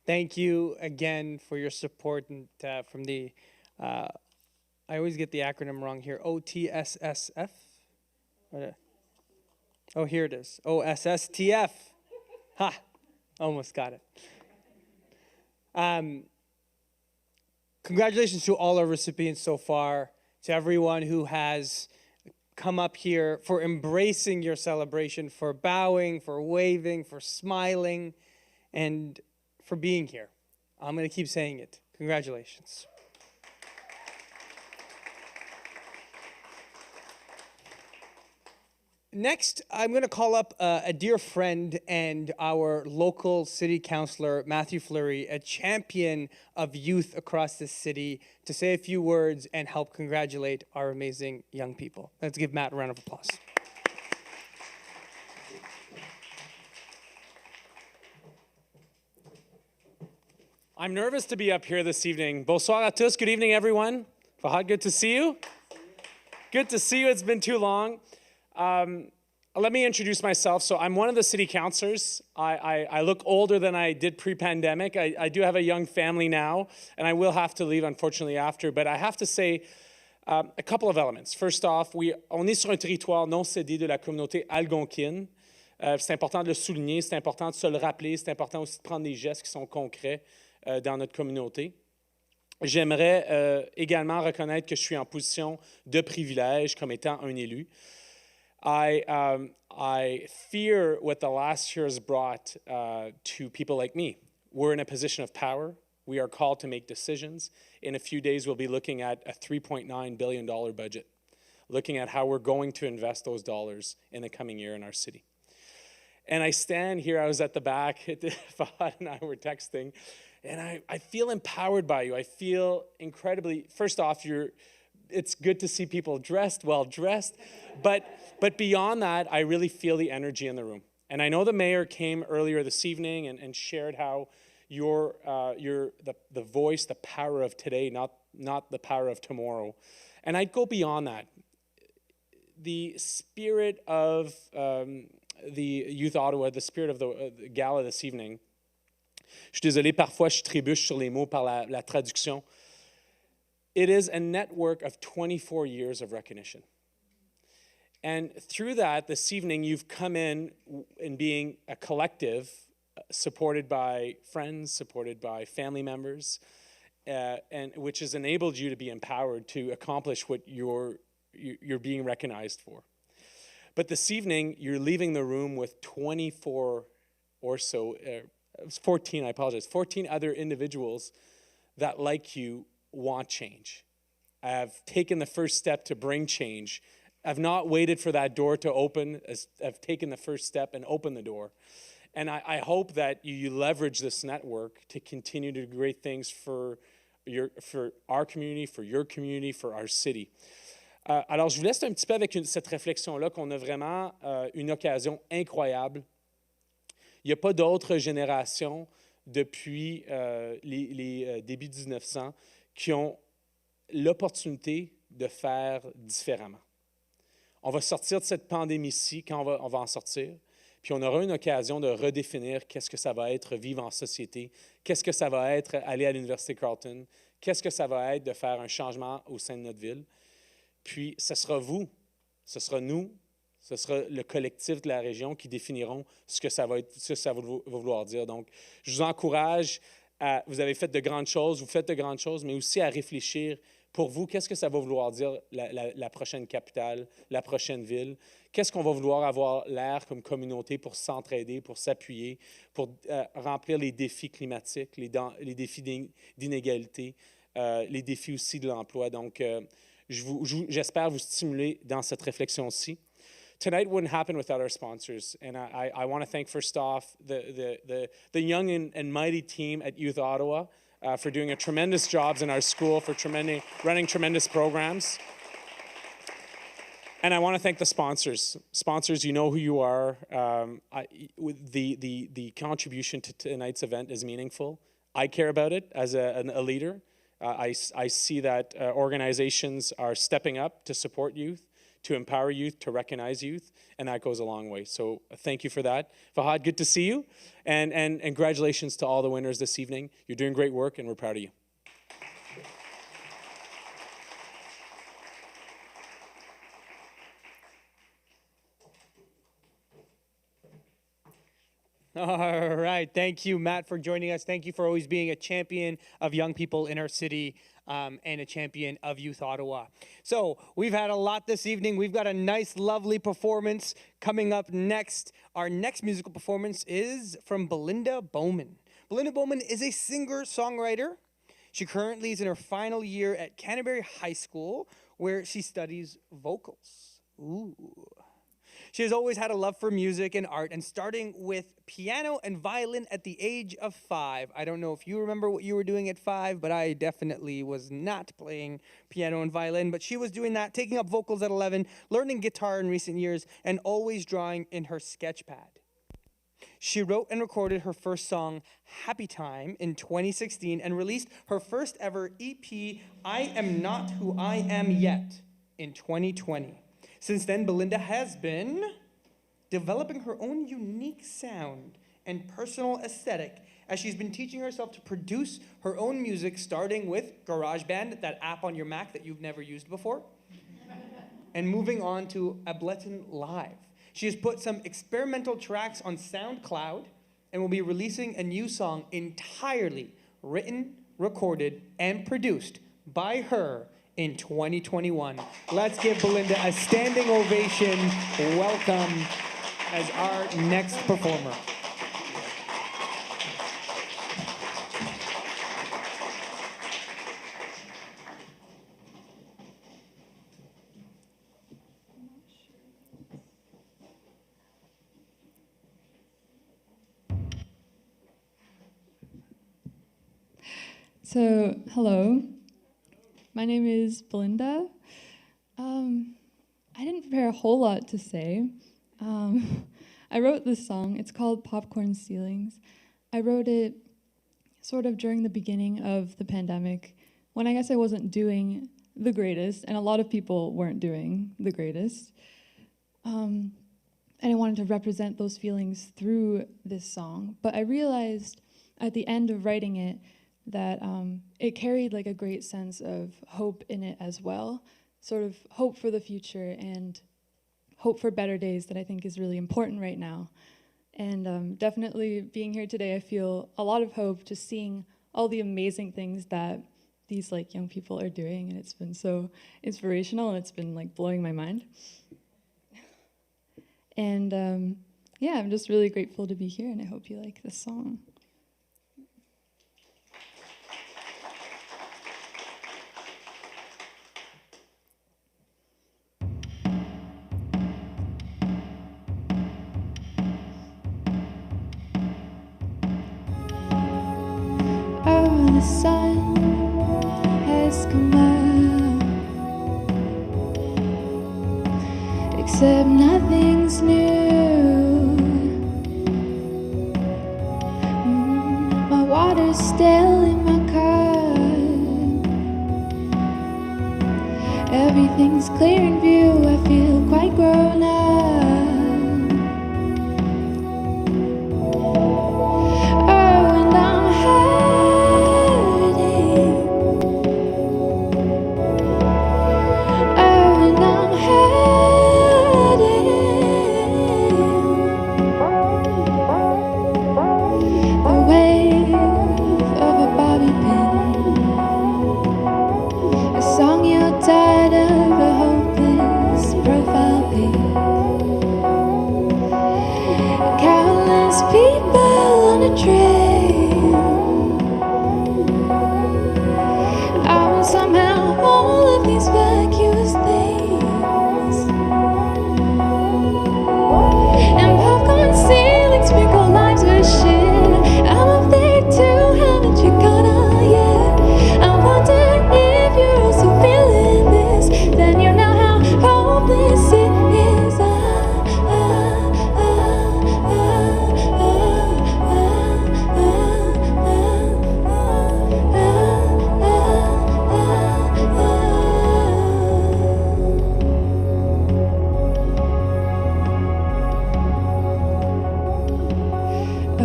Thank you again for your support and from the, I always get the acronym wrong here, OTSSF? Oh, here it is, OSSTF. Ha, almost got it. Congratulations to all our recipients so far, to everyone who has come up here, for embracing your celebration, for bowing, for waving, for smiling, and for being here. I'm going to keep saying it. Congratulations. Next, I'm going to call up a dear friend and our local city councillor, Matthew Fleury, a champion of youth across this city, to say a few words and help congratulate our amazing young people. Let's give Matt a round of applause. I'm nervous to be up here this evening. Bonsoir à tous. Good evening, everyone. Fahad, good to see you. Good to see you. It's been too long. Let me introduce myself. So I'm one of the city councilors. I look older than I did pre-pandemic. I do have a young family now, and I will have to leave, unfortunately, after. But I have to say a couple of elements. First off, on est sur un territoire non cédé de la communauté algonquine. C'est important de le souligner, c'est important de se le rappeler, c'est important aussi de prendre des gestes qui sont concrets dans notre communauté. J'aimerais également reconnaître que je suis en position de privilège comme étant un élu. I fear what the last year has brought to people like me. We're in a position of power. We are called to make decisions. In a few days, we'll be looking at a $3.9 billion budget, looking at how we're going to invest those dollars in the coming year in our city. And I stand here, I was at the back, Fahad and I were texting, and I feel empowered by you. I feel incredibly, first off, it's good to see people dressed, well-dressed, but beyond that, I really feel the energy in the room. And I know the mayor came earlier this evening and shared how you're the voice, the power of today, not the power of tomorrow. And I'd go beyond that. The spirit of the Youth Ottawa, the spirit of the gala this evening. Je suis désolé, parfois je trébuche sur les mots par la traduction. It is a network of 24 years of recognition. And through that, this evening, you've come in being a collective, supported by friends, supported by family members, and which has enabled you to be empowered to accomplish what you're being recognized for. But this evening, you're leaving the room with 24 or so, 14, I apologize, 14 other individuals that, like you, want change. Have taken the first step to bring change. Have not waited for that door to open, have taken the first step and opened the door. And I hope that you leverage this network to continue to do great things for our community, for your community, for our city. Alors, je vous laisse un petit peu avec cette réflexion-là qu'on a vraiment une occasion incroyable. Il n'y a pas d'autres générations depuis les débuts 1900 qui ont l'opportunité de faire différemment. On va sortir de cette pandémie-ci quand on va en sortir. Puis on aura une occasion de redéfinir qu'est-ce que ça va être vivre en société, qu'est-ce que ça va être aller à l'Université Carleton, qu'est-ce que ça va être de faire un changement au sein de notre ville. Puis ce sera vous, ce sera nous, ce sera le collectif de la région qui définiront ce que ça va être, ce que ça va vouloir dire. Donc, je vous encourage vous avez fait de grandes choses, vous faites de grandes choses, mais aussi à réfléchir pour vous, qu'est-ce que ça va vouloir dire la prochaine capitale, la prochaine ville? Qu'est-ce qu'on va vouloir avoir l'air comme communauté pour s'entraider, pour s'appuyer, pour remplir les défis climatiques, les défis d'inégalité, les défis aussi de l'emploi. Donc, j'espère vous stimuler dans cette réflexion-ci. Tonight wouldn't happen without our sponsors, and I want to thank first off the young and mighty team at Youth Ottawa for doing a tremendous jobs in our school, for running tremendous programs. And I want to thank the sponsors. Sponsors, you know who you are. The contribution to tonight's event is meaningful. I care about it as a leader. I see that organizations are stepping up to support youth, to empower youth, to recognize youth, and that goes a long way. So thank you for that. Fahad, good to see you, and congratulations to all the winners this evening. You're doing great work, and we're proud of you. All right. Thank you, Matt, for joining us. Thank you for always being a champion of young people in our city and a champion of Youth Ottawa. So we've had a lot this evening. We've got a nice, lovely performance coming up next. Our next musical performance is from Belinda Bowman. Belinda Bowman is a singer-songwriter. She currently is in her final year at Canterbury High School, where she studies vocals. Ooh. She has always had a love for music and art, and starting with piano and violin at the age of 5. I don't know if you remember what you were doing at 5, but I definitely was not playing piano and violin. But she was doing that, taking up vocals at 11, learning guitar in recent years, and always drawing in her sketch pad. She wrote and recorded her first song, Happy Time, in 2016, and released her first ever EP, I Am Not Who I Am Yet, in 2020. Since then, Belinda has been developing her own unique sound and personal aesthetic as she's been teaching herself to produce her own music, starting with GarageBand, that app on your Mac that you've never used before, and moving on to Ableton Live. She has put some experimental tracks on SoundCloud and will be releasing a new song entirely written, recorded, and produced by her in 2021. Let's give Belinda a standing ovation. Welcome as our next performer. So, hello. My name is Belinda. I didn't prepare a whole lot to say. I wrote this song. It's called Popcorn Ceilings. I wrote it sort of during the beginning of the pandemic, when I guess I wasn't doing the greatest, and a lot of people weren't doing the greatest. And I wanted to represent those feelings through this song. But I realized at the end of writing it that it carried like a great sense of hope in it as well, sort of hope for the future and hope for better days that I think is really important right now. And definitely being here today, I feel a lot of hope just seeing all the amazing things that these like young people are doing, and it's been so inspirational and it's been like blowing my mind. And yeah, I'm just really grateful to be here, and I hope you like this song. Oh, the sun has come out, except nothing's new. My water's still in my cup. Everything's clear in view. I feel quite grown up. Oh, and I'm hurting. Oh, and I'm hurting. The wave of a bobby pin, a song you're tired of, a hopeless profile pic. Countless people on a trail. I want somehow all of these vacuous things. And popcorn ceilings sprinkle lives with shit. I'm up there too, haven't you got on yet? I wonder if you're also feeling this. Then you know how hopeless it is.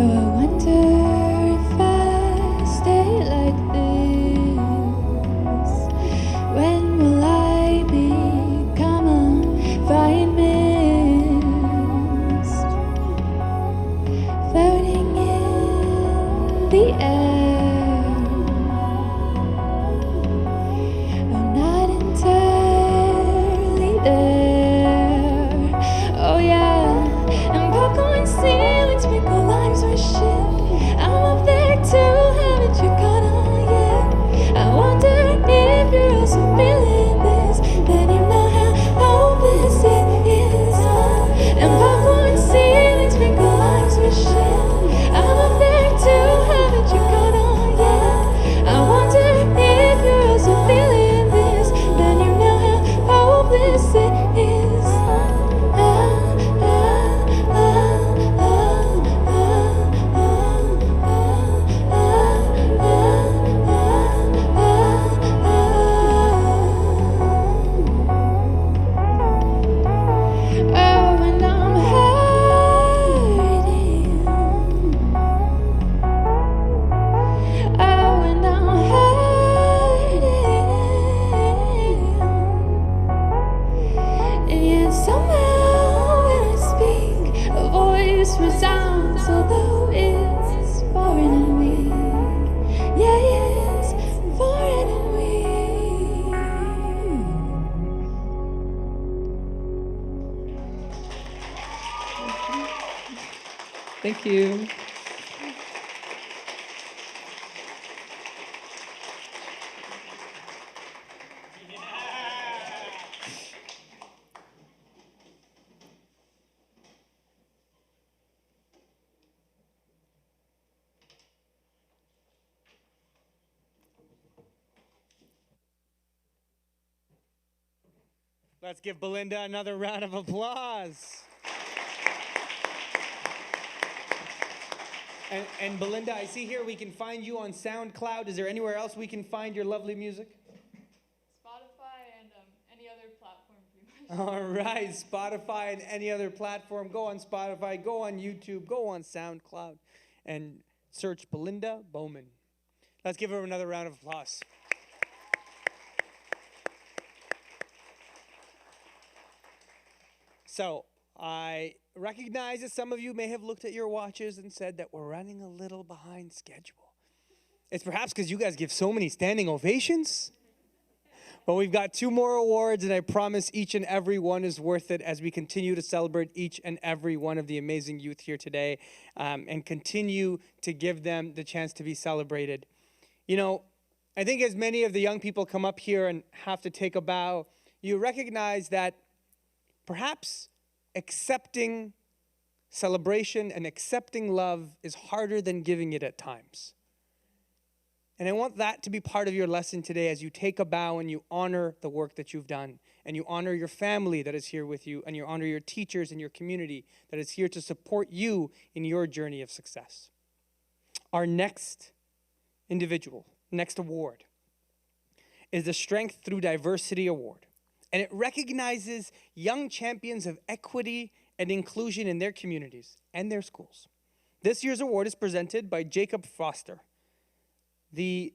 Oh, I wonder if I stay like this. When will I become a fine mist, floating in the air? I'm not entirely there. Oh yeah, and popcorn ceilings sprinkle lives with shit. I'm up there too, haven't you caught on yet? I wonder if you're also feeling this. Then you know how hopeless it is. And popcorn ceilings sprinkle lives with shit. I'm up there too, haven't you caught on yet? I wonder if you're also feeling this. Then you know how hopeless it is. Oh, and I'm hurting. Oh, and I'm hurting. And yet somehow when I speak, a voice resounds, although it's foreign and weak. Yeah, it's foreign and weak. Thank you. Let's give Belinda another round of applause. And Belinda, I see here we can find you on SoundCloud. Is there anywhere else we can find your lovely music? Spotify and any other platform. All right, Spotify and any other platform. Go on Spotify, go on YouTube, go on SoundCloud, and search Belinda Bowman. Let's give her another round of applause. So, I recognize that some of you may have looked at your watches and said that we're running a little behind schedule. It's perhaps because you guys give so many standing ovations. Well, we've got 2 more awards, and I promise each and every one is worth it as we continue to celebrate each and every one of the amazing youth here today, and continue to give them the chance to be celebrated. You know, I think as many of the young people come up here and have to take a bow, you recognize that perhaps accepting celebration and accepting love is harder than giving it at times. And I want that to be part of your lesson today as you take a bow and you honor the work that you've done, and you honor your family that is here with you, and you honor your teachers and your community that is here to support you in your journey of success. Our next individual, next award, is the Strength Through Diversity Award. And it recognizes young champions of equity and inclusion in their communities and their schools. This year's award is presented by Jacob Foster, the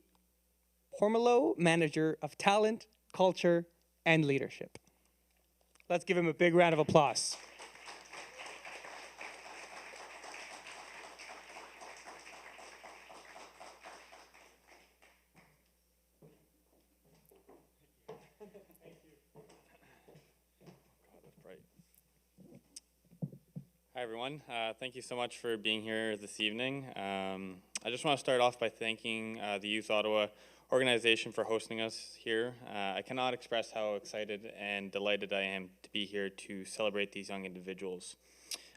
Hormelo Manager of Talent, Culture, and Leadership. Let's give him a big round of applause. Hi, everyone. Thank you so much for being here this evening. I just want to start off by thanking the Youth Ottawa organization for hosting us here. I cannot express how excited and delighted I am to be here to celebrate these young individuals.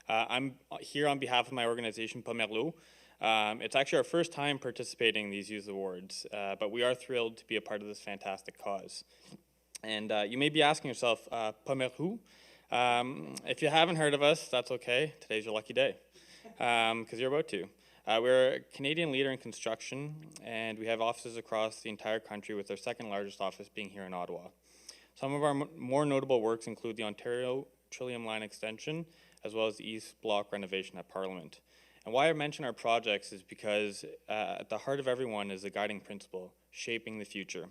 I'm here on behalf of my organization, Pomerleau. It's actually our first time participating in these Youth Awards, but we are thrilled to be a part of this fantastic cause. And you may be asking yourself, Pomerleau? If you haven't heard of us, that's okay. Today's your lucky day, because you're about to. We're a Canadian leader in construction, and we have offices across the entire country, with our second largest office being here in Ottawa. Some of our more notable works include the Ontario Trillium Line extension, as well as the East Block renovation at Parliament. And why I mention our projects is because at the heart of everyone is the guiding principle, shaping the future.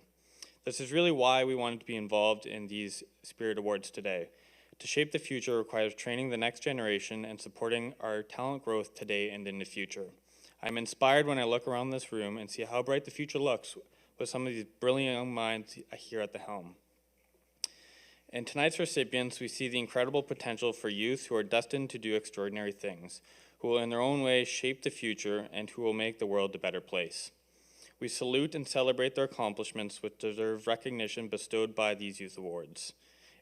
This is really why we wanted to be involved in these Spirit Awards today. To shape the future requires training the next generation and supporting our talent growth today and in the future. I'm inspired when I look around this room and see how bright the future looks with some of these brilliant young minds here at the helm. In tonight's recipients, we see the incredible potential for youth who are destined to do extraordinary things, who will in their own way shape the future and who will make the world a better place. We salute and celebrate their accomplishments, which deserve recognition bestowed by these Youth Awards.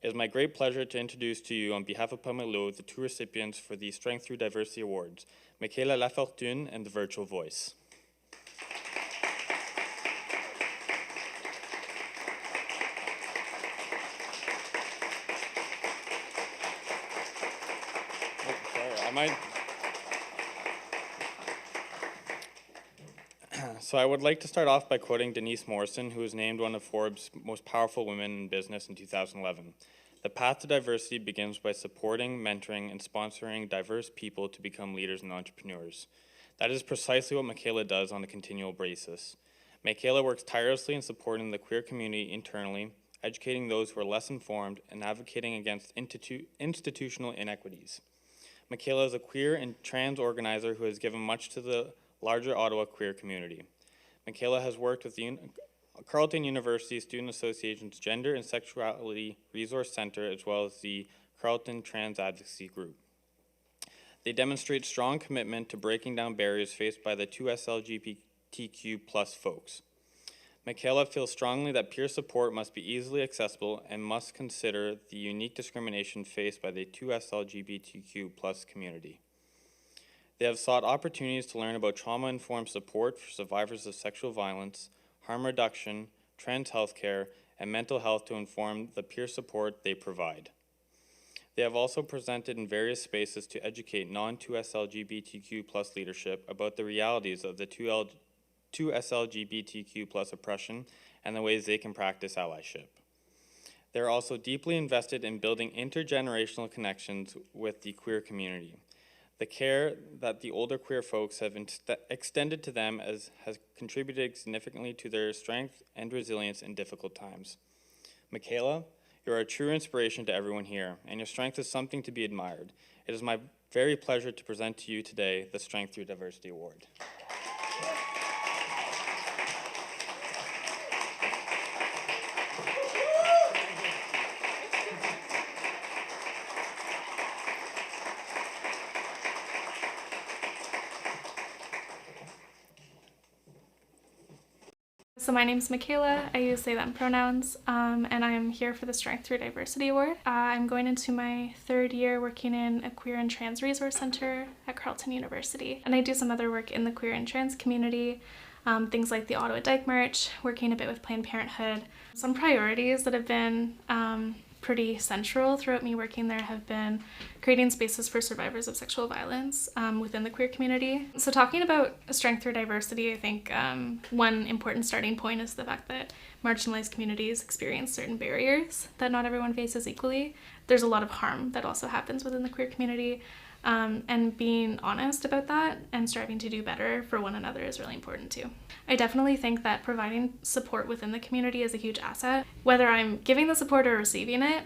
It is my great pleasure to introduce to you, on behalf of Pomerleau, the 2 recipients for the Strength Through Diversity Awards, Michaela Lafortune and the Virtual Voice. So I would like to start off by quoting Denise Morrison, who was named one of Forbes' most powerful women in business in 2011. The path to diversity begins by supporting, mentoring, and sponsoring diverse people to become leaders and entrepreneurs. That is precisely what Michaela does on a continual basis. Michaela works tirelessly in supporting the queer community internally, educating those who are less informed, and advocating against institutional inequities. Michaela is a queer and trans organizer who has given much to the larger Ottawa queer community. Michaela has worked with the Carleton University Student Association's Gender and Sexuality Resource Center, as well as the Carleton Trans Advocacy Group. They demonstrate strong commitment to breaking down barriers faced by the 2SLGBTQ+ folks. Michaela feels strongly that peer support must be easily accessible and must consider the unique discrimination faced by the 2SLGBTQ+ community. They have sought opportunities to learn about trauma-informed support for survivors of sexual violence, harm reduction, trans healthcare, and mental health to inform the peer support they provide. They have also presented in various spaces to educate non-2SLGBTQ+ leadership about the realities of the 2SLGBTQ+ oppression and the ways they can practice allyship. They are also deeply invested in building intergenerational connections with the queer community. The care that the older queer folks have extended to them has contributed significantly to their strength and resilience in difficult times. Michaela, you're a true inspiration to everyone here, and your strength is something to be admired. It is my very pleasure to present to you today the Strength Through Diversity Award. So my name's Michaela, I use they, them pronouns, and I'm here for the Strength Through Diversity Award. I'm going into my 3rd year working in a queer and trans resource center at Carleton University. And I do some other work in the queer and trans community, things like the Ottawa Dyke March, working a bit with Planned Parenthood. Some priorities that have been pretty central throughout me working there have been creating spaces for survivors of sexual violence within the queer community. So talking about strength through diversity, I think one important starting point is the fact that marginalized communities experience certain barriers that not everyone faces equally. There's a lot of harm that also happens within the queer community, and being honest about that and striving to do better for one another is really important too. I definitely think that providing support within the community is a huge asset. Whether I'm giving the support or receiving it,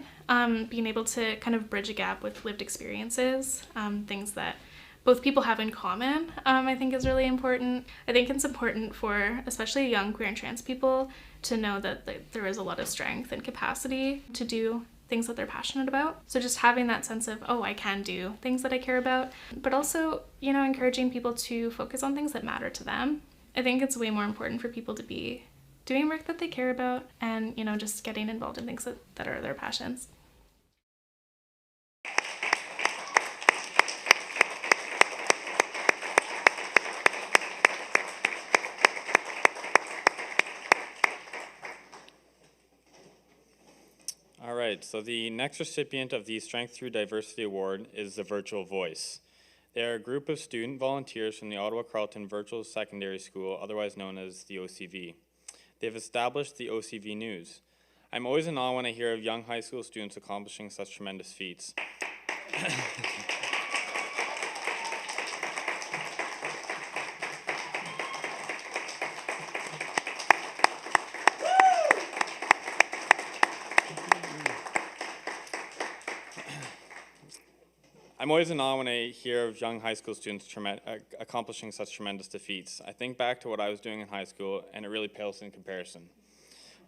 being able to kind of bridge a gap with lived experiences, things that both people have in common, I think is really important. I think it's important for especially young queer and trans people to know that there is a lot of strength and capacity to do things that they're passionate about. So just having that sense of, oh, I can do things that I care about, but also, you know, encouraging people to focus on things that matter to them. I think it's way more important for people to be doing work that they care about and, you know, just getting involved in things that are their passions. All right, so the next recipient of the Strength Through Diversity Award is the Virtual Voice. They are a group of student volunteers from the Ottawa Carleton Virtual Secondary School, otherwise known as the OCV. They've established the OCV News. I'm always in awe when I hear of young high school students accomplishing such tremendous feats. I'm always in awe when I hear of young high school students accomplishing such tremendous defeats. I think back to what I was doing in high school, and it really pales in comparison.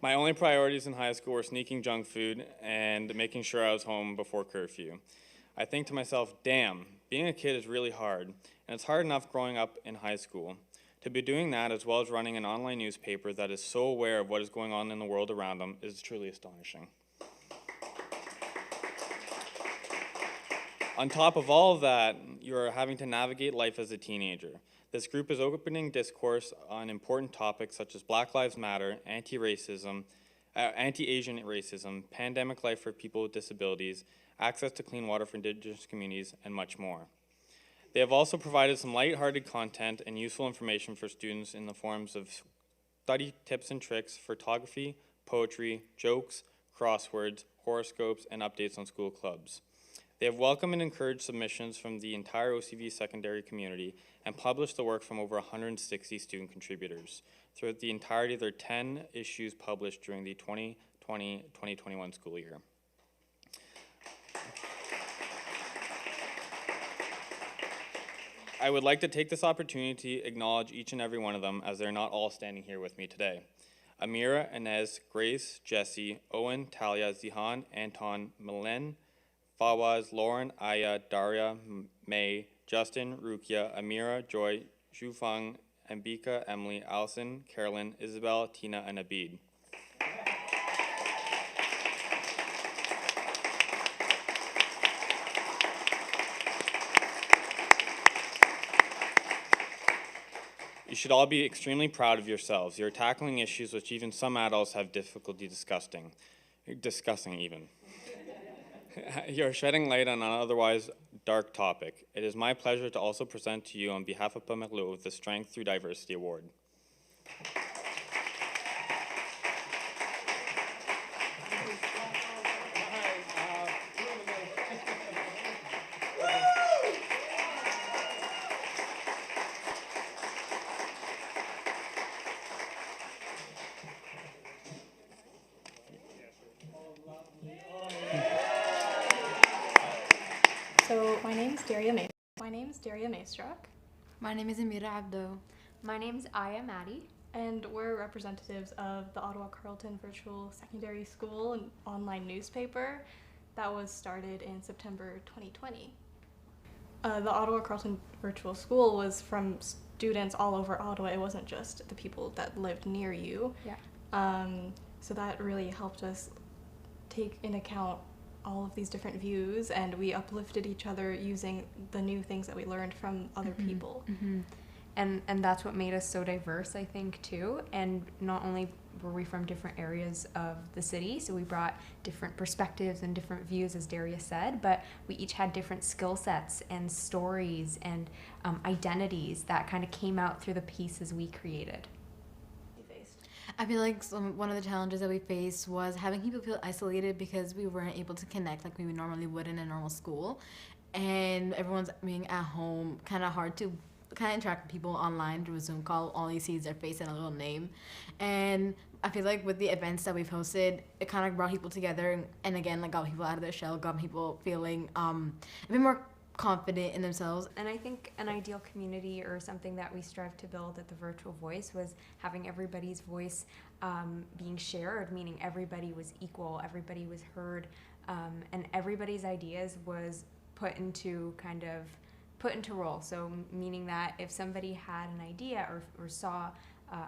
My only priorities in high school were sneaking junk food and making sure I was home before curfew. I think to myself, damn, being a kid is really hard, and it's hard enough growing up in high school. To be doing that as well as running an online newspaper that is so aware of what is going on in the world around them is truly astonishing. On top of all of that, you're having to navigate life as a teenager. This group is opening discourse on important topics such as Black Lives Matter, anti-Asian racism, pandemic life for people with disabilities, access to clean water for Indigenous communities, and much more. They have also provided some lighthearted content and useful information for students in the forms of study tips and tricks, photography, poetry, jokes, crosswords, horoscopes, and updates on school clubs. They have welcomed and encouraged submissions from the entire OCV secondary community and published the work from over 160 student contributors throughout the entirety of their 10 issues published during the 2020-2021 school year. I would like to take this opportunity to acknowledge each and every one of them as they're not all standing here with me today. Amira, Inez, Grace, Jesse, Owen, Talia, Zihan, Anton, Milen, Fawaz, Lauren, Aya, Daria, May, Justin, Rukia, Amira, Joy, Zhufang, Ambika, Emily, Allison, Carolyn, Isabel, Tina, and Abid. You should all be extremely proud of yourselves. You're tackling issues which even some adults have difficulty discussing even. You're shedding light on an otherwise dark topic. It is my pleasure to also present to you on behalf of Pomerleau the Strength Through Diversity Award. So my name is Daria Maestrak. My name is Amira Abdo. My name is Aya Maddie. And we're representatives of the Ottawa Carleton Virtual Secondary School, an online newspaper that was started in September 2020. The Ottawa Carleton Virtual School was from students all over Ottawa. It wasn't just the people that lived near you. Yeah. So that really helped us take in account all of these different views, and we uplifted each other using the new things that we learned from other people. And that's what made us so diverse, I think, too. And not only were we from different areas of the city, so we brought different perspectives and different views, as Darius said, but we each had different skill sets and stories and identities that kind of came out through the pieces we created. I feel like one of the challenges that we faced was having people feel isolated because we weren't able to connect like we normally would in a normal school. And everyone's being at home, kind of hard to kind of interact with people online through a Zoom call. All you see is their face and a little name. And I feel like with the events that we've hosted, it kind of brought people together and again, like got people out of their shell, got people feeling a bit more confident in themselves. And I think an ideal community, or something that we strive to build at the Virtual Voice, was having everybody's voice being shared, meaning everybody was equal, everybody was heard, and everybody's ideas was put into role. So meaning that if somebody had an idea or saw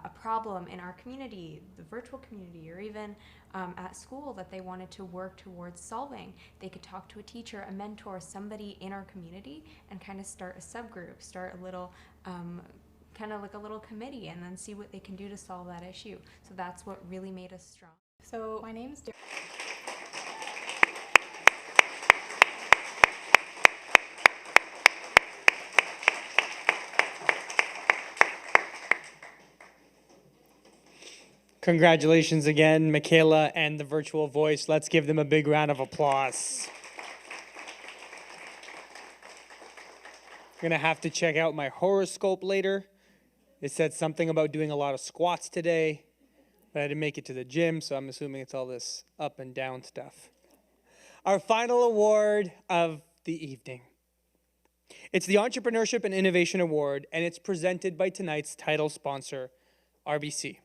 a problem in our community, the virtual community, or even at school that they wanted to work towards solving, they could talk to a teacher, a mentor, somebody in our community, and kind of start a subgroup, start a little, kind of like a little committee, and then see what they can do to solve that issue. So that's what really made us strong. So my name's Darius. Congratulations again, Michaela and the Virtual Voice. Let's give them a big round of applause. I'm gonna have to check out my horoscope later. It said something about doing a lot of squats today, but I didn't make it to the gym, so I'm assuming it's all this up and down stuff. Our final award of the evening. It's the Entrepreneurship and Innovation Award, and it's presented by tonight's title sponsor, RBC.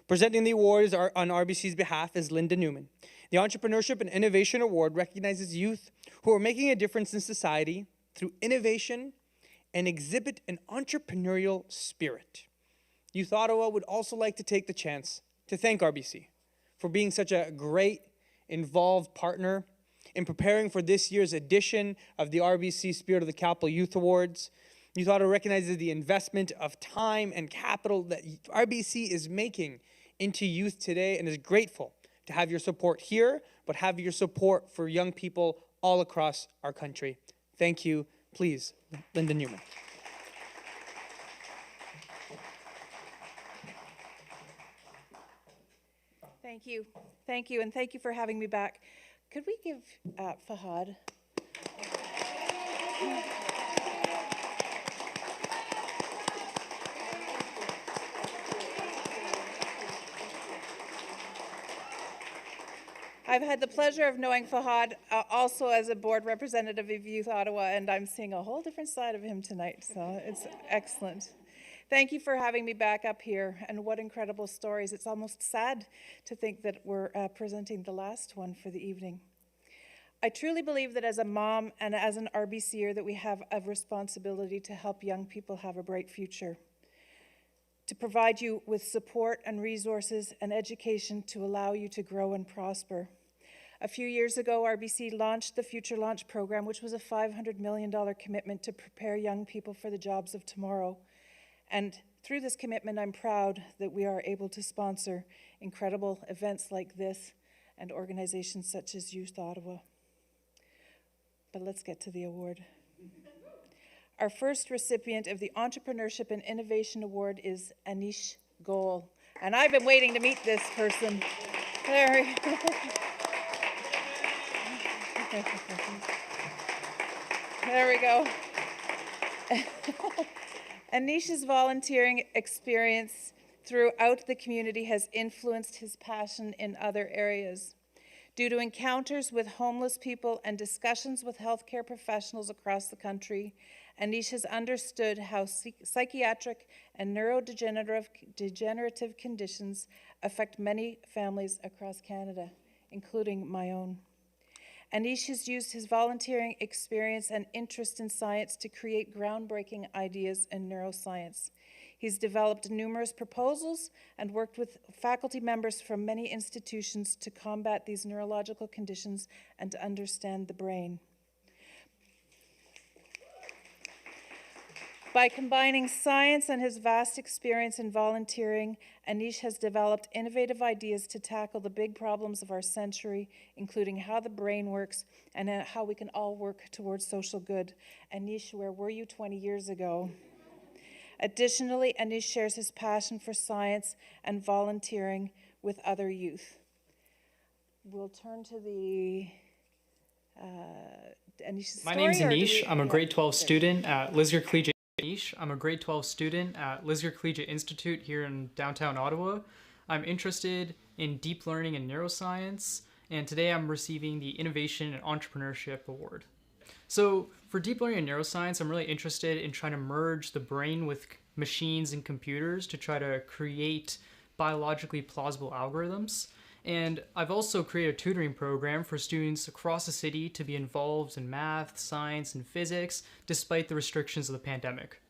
Presenting the awards on RBC's behalf is Linda Newman. The Entrepreneurship and Innovation Award recognizes youth who are making a difference in society through innovation and exhibit an entrepreneurial spirit. Youth Ottawa would also like to take the chance to thank RBC for being such a great, involved partner in preparing for this year's edition of the RBC Spirit of the Capital Youth Awards. Youth Ottawa recognizes the investment of time and capital that RBC is making into youth today and is grateful to have your support here, but have your support for young people all across our country. Thank you. Please, Linda Newman. Thank you. Thank you, and thank you for having me back. Could we give Fahad? I've had the pleasure of knowing Fahad also as a board representative of Youth Ottawa, and I'm seeing a whole different side of him tonight, so it's excellent. Thank you for having me back up here, and what incredible stories. It's almost sad to think that we're presenting the last one for the evening. I truly believe that as a mom and as an RBCer that we have a responsibility to help young people have a bright future, to provide you with support and resources and education to allow you to grow and prosper. A few years ago, RBC launched the Future Launch Program, which was a $500 million commitment to prepare young people for the jobs of tomorrow. And through this commitment, I'm proud that we are able to sponsor incredible events like this and organizations such as Youth Ottawa. But let's get to the award. Our first recipient of the Entrepreneurship and Innovation Award is Anish Goel. And I've been waiting to meet this person. There we go. There we go. Anish's volunteering experience throughout the community has influenced his passion in other areas. Due to encounters with homeless people and discussions with healthcare professionals across the country, Anish has understood how psychiatric and neurodegenerative conditions affect many families across Canada, including my own. Anish has used his volunteering experience and interest in science to create groundbreaking ideas in neuroscience. He's developed numerous proposals and worked with faculty members from many institutions to combat these neurological conditions and to understand the brain. By combining science and his vast experience in volunteering, Anish has developed innovative ideas to tackle the big problems of our century, including how the brain works and how we can all work towards social good. Anish, where were you 20 years ago? Additionally, Anish shares his passion for science and volunteering with other youth. We'll turn to the Anish's My story, name's or do Anish. we- I'm a yeah. grade 12 student at Lisgar Collegiate. I'm a grade 12 student at Lisgar Collegiate Institute here in downtown Ottawa. I'm interested in deep learning and neuroscience, and today I'm receiving the Innovation and Entrepreneurship Award. So for deep learning and neuroscience, I'm really interested in trying to merge the brain with machines and computers to try to create biologically plausible algorithms. And I've also created a tutoring program for students across the city to be involved in math, science, and physics, despite the restrictions of the pandemic.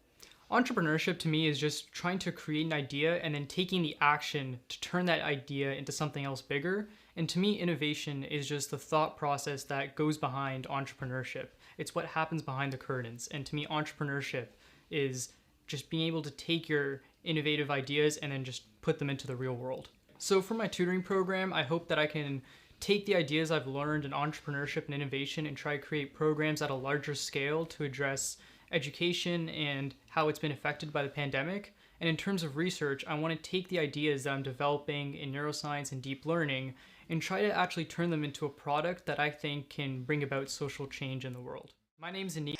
Entrepreneurship to me is just trying to create an idea and then taking the action to turn that idea into something else bigger. And to me, innovation is just the thought process that goes behind entrepreneurship. It's what happens behind the curtains. And to me, entrepreneurship is just being able to take your innovative ideas and then just put them into the real world. So for my tutoring program, I hope that I can take the ideas I've learned in entrepreneurship and innovation and try to create programs at a larger scale to address education and how it's been affected by the pandemic. And in terms of research, I want to take the ideas that I'm developing in neuroscience and deep learning and try to actually turn them into a product that I think can bring about social change in the world. My name's Anish.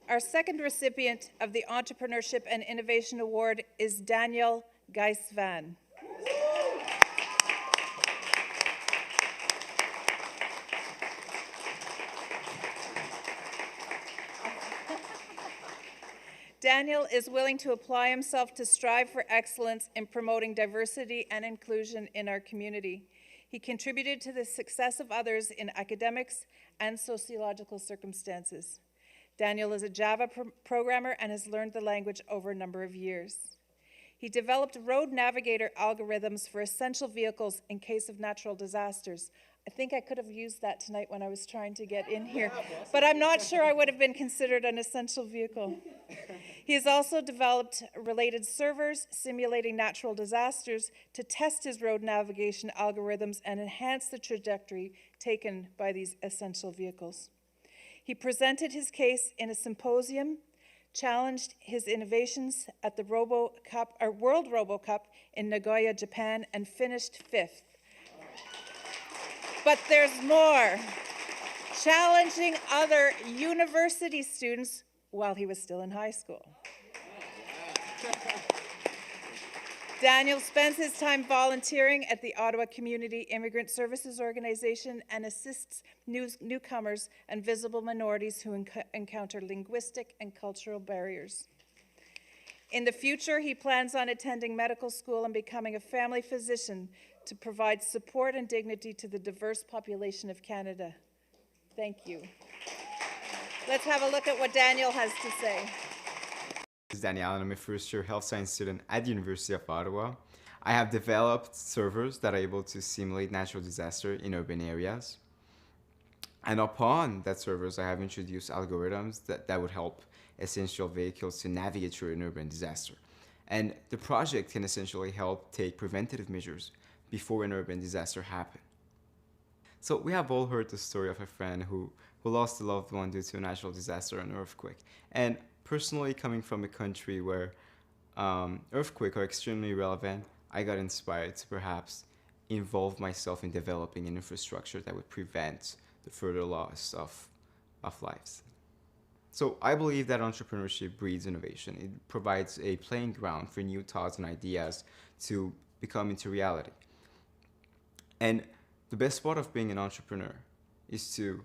Our second recipient of the Entrepreneurship and Innovation Award is Daniel Geisvan. Daniel is willing to apply himself to strive for excellence in promoting diversity and inclusion in our community. He contributed to the success of others in academics and sociological circumstances. Daniel is a Java programmer and has learned the language over a number of years. He developed road navigator algorithms for essential vehicles in case of natural disasters. I think I could have used that tonight when I was trying to get in here, but I'm not sure I would have been considered an essential vehicle. He has also developed related servers simulating natural disasters to test his road navigation algorithms and enhance the trajectory taken by these essential vehicles. He presented his case in a symposium, challenged his innovations at the World RoboCup in Nagoya, Japan, and finished 5th. But there's more. Challenging other university students while he was still in high school. Daniel spends his time volunteering at the Ottawa Community Immigrant Services Organization and assists newcomers and visible minorities who encounter linguistic and cultural barriers. In the future, he plans on attending medical school and becoming a family physician to provide support and dignity to the diverse population of Canada. Thank you. Let's have a look at what Daniel has to say. This is Daniel, and I'm a first-year health science student at the University of Ottawa. I have developed servers that are able to simulate natural disaster in urban areas. And upon that servers, I have introduced algorithms that would help essential vehicles to navigate through an urban disaster. And the project can essentially help take preventative measures before an urban disaster happens. So we have all heard the story of a friend who lost a loved one due to a natural disaster or an earthquake. And personally, coming from a country where earthquakes are extremely relevant, I got inspired to perhaps involve myself in developing an infrastructure that would prevent the further loss of lives. So I believe that entrepreneurship breeds innovation. It provides a playing ground for new thoughts and ideas to become into reality. And the best part of being an entrepreneur is to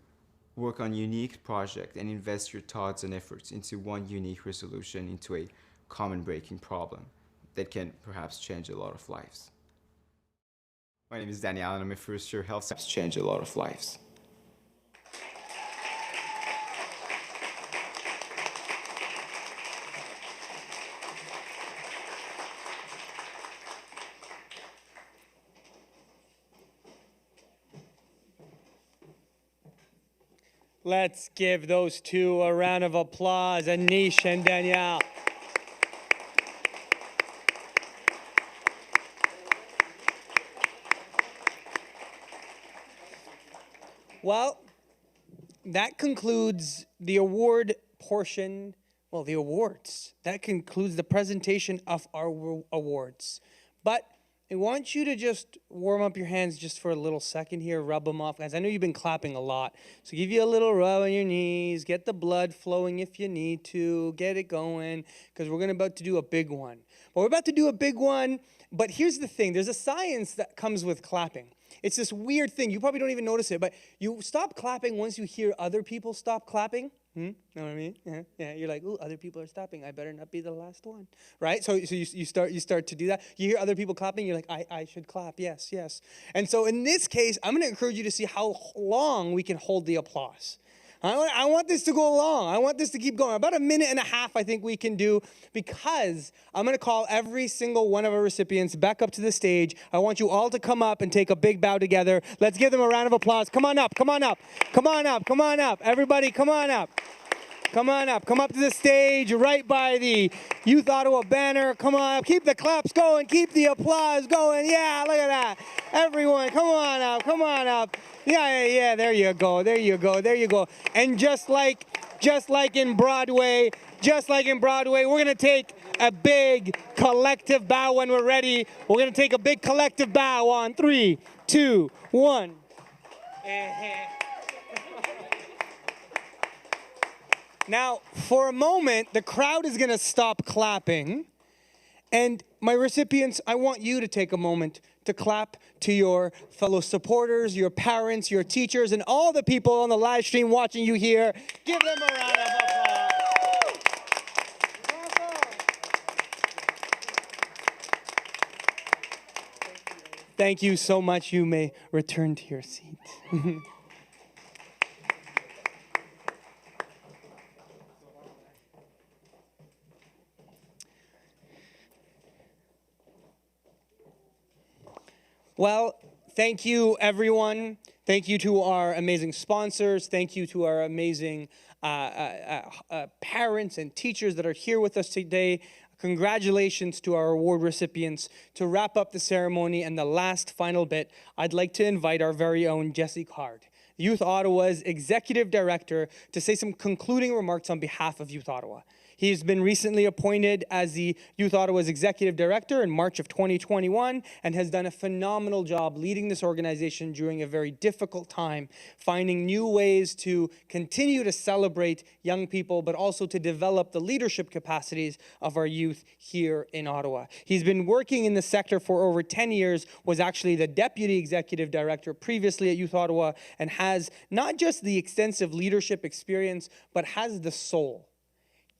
work on unique project, and invest your thoughts and efforts into one unique resolution into a common breaking problem that can perhaps change a lot of lives. My name is Daniel, and I'm a first-year health science. Change a lot of lives. Let's give those two a round of applause, Anish and Danielle. Well, that concludes the award portion, well, the awards. That concludes the presentation of our awards. But I want you to just warm up your hands just for a little second here, rub them off. Guys, I know you've been clapping a lot, so give you a little rub on your knees, get the blood flowing if you need to, get it going, because we're about to do a big one. But we're about to do a big one, but here's the thing. There's a science that comes with clapping. It's this weird thing. You probably don't even notice it, but you stop clapping once you hear other people stop clapping. Know what I mean? Yeah. You're like, ooh, other people are stopping. I better not be the last one, right? So you start to do that. You hear other people clapping. You're like, I should clap. Yes. And so in this case, I'm going to encourage you to see how long we can hold the applause. I want this to go long. I want this to keep going. About a minute and a half, I think we can do, because I'm going to call every single one of our recipients back up to the stage. I want you all to come up and take a big bow together. Let's give them a round of applause. Come on up. Everybody, come on up. Come up to the stage right by the Youth Ottawa banner. Come on up. Keep the claps going. Keep the applause going. Yeah, look at that. Everyone, come on up. Yeah, there you go. And just like in Broadway, we're going to take a big collective bow when we're ready. We're going to take a big collective bow on 3, 2, 1. Now, for a moment, the crowd is going to stop clapping. And my recipients, I want you to take a moment to clap to your fellow supporters, your parents, your teachers, and all the people on the live stream watching you here. Give them a round of applause. Thank you so much. You may return to your seat. Well, thank you, everyone. Thank you to our amazing sponsors. Thank you to our amazing parents and teachers that are here with us today. Congratulations to our award recipients. To wrap up the ceremony and the last final bit, I'd like to invite our very own Jesse Card, Youth Ottawa's Executive Director, to say some concluding remarks on behalf of Youth Ottawa. He's been recently appointed as the Youth Ottawa's Executive Director in March of 2021 and has done a phenomenal job leading this organization during a very difficult time, finding new ways to continue to celebrate young people, but also to develop the leadership capacities of our youth here in Ottawa. He's been working in the sector for over 10 years, was actually the Deputy Executive Director previously at Youth Ottawa, and has not just the extensive leadership experience, but has the soul.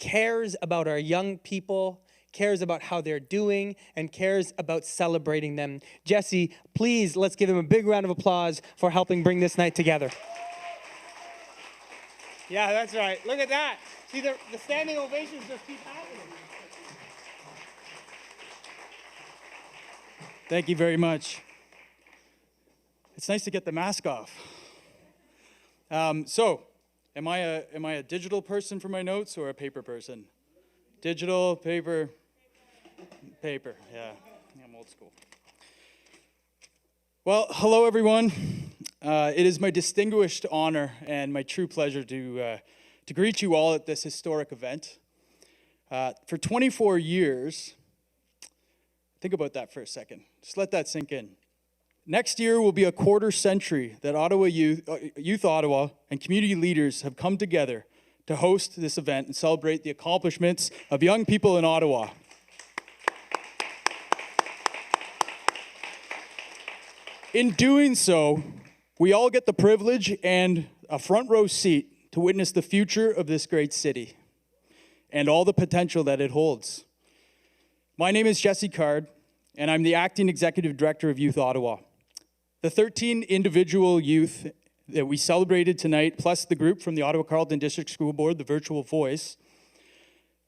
Cares about our young people, cares about how they're doing, and cares about celebrating them. Jesse, please, let's give him a big round of applause for helping bring this night together. Yeah, that's right. Look at that. See, the standing ovations just keep happening. Thank you very much. It's nice to get the mask off. Am I a digital person for my notes or a paper person? Digital, paper, yeah, I'm old school. Well, hello everyone. It is my distinguished honor and my true pleasure to greet you all at this historic event. For 24 years, think about that for a second. Just let that sink in. Next year will be a quarter century that Youth Ottawa and community leaders have come together to host this event and celebrate the accomplishments of young people in Ottawa. In doing so, we all get the privilege and a front row seat to witness the future of this great city and all the potential that it holds. My name is Jesse Card, and I'm the Acting Executive Director of Youth Ottawa. The 13 individual youth that we celebrated tonight, plus the group from the Ottawa Carleton District School Board, the Virtual Voice,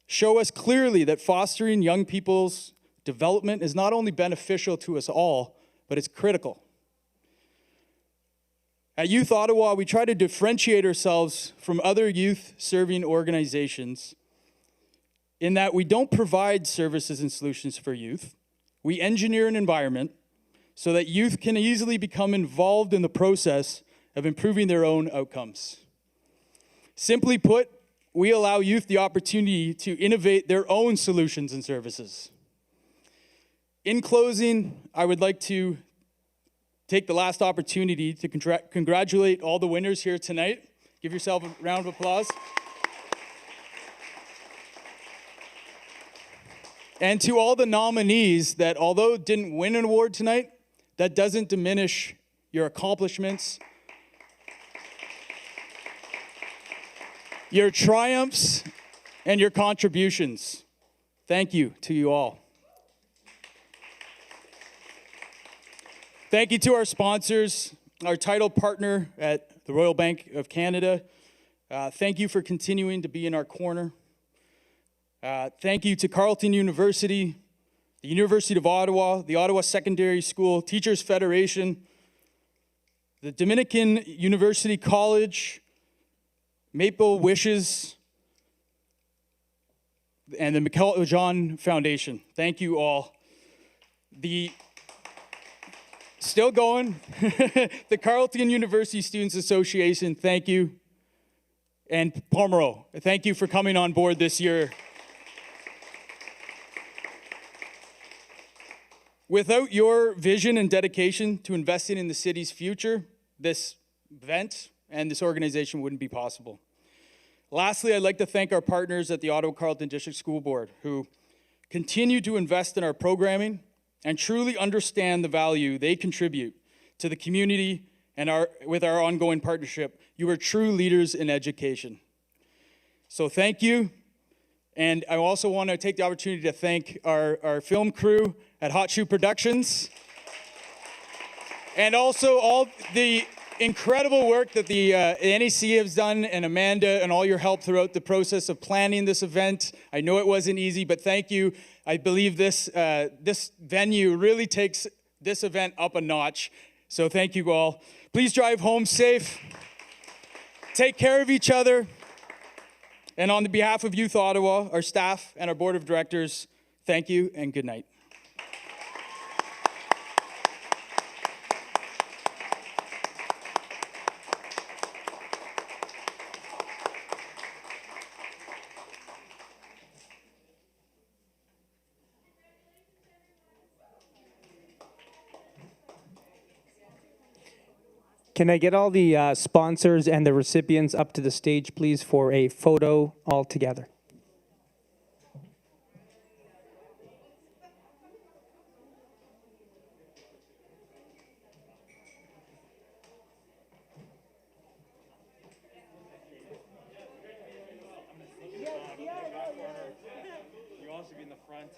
show us clearly that fostering young people's development is not only beneficial to us all, but it's critical. At Youth Ottawa, we try to differentiate ourselves from other youth-serving organizations in that we don't provide services and solutions for youth. We engineer an environment so that youth can easily become involved in the process of improving their own outcomes. Simply put, we allow youth the opportunity to innovate their own solutions and services. In closing, I would like to take the last opportunity to congratulate all the winners here tonight. Give yourself a round of applause. And to all the nominees that, although didn't win an award tonight, that doesn't diminish your accomplishments, your triumphs, and your contributions. Thank you to you all. Thank you to our sponsors, our title partner at the Royal Bank of Canada. Thank you for continuing to be in our corner. Thank you to Carleton University, the University of Ottawa, the Ottawa Secondary School, Teachers Federation, the Dominican University College, Maple Wishes, and the Michael John Foundation. Thank you all. Still going, the Carleton University Students Association, thank you. And Pomeroy, thank you for coming on board this year. Without your vision and dedication to investing in the city's future, this event and this organization wouldn't be possible. Lastly, I'd like to thank our partners at the Ottawa Carleton District School Board who continue to invest in our programming and truly understand the value they contribute to the community and with our ongoing partnership. You are true leaders in education. So thank you. And I also want to take the opportunity to thank our film crew at Hot Shoe Productions and also all the incredible work that the NEC has done, and Amanda, and all your help throughout the process of planning this event. I know it wasn't easy, but thank you. I believe this venue really takes this event up a notch. So thank you all. Please drive home safe. Take care of each other. And on the behalf of Youth Ottawa, our staff, and our board of directors, thank you and good night. Can I get all the sponsors and the recipients up to the stage, please, for a photo all together? You also be in the front.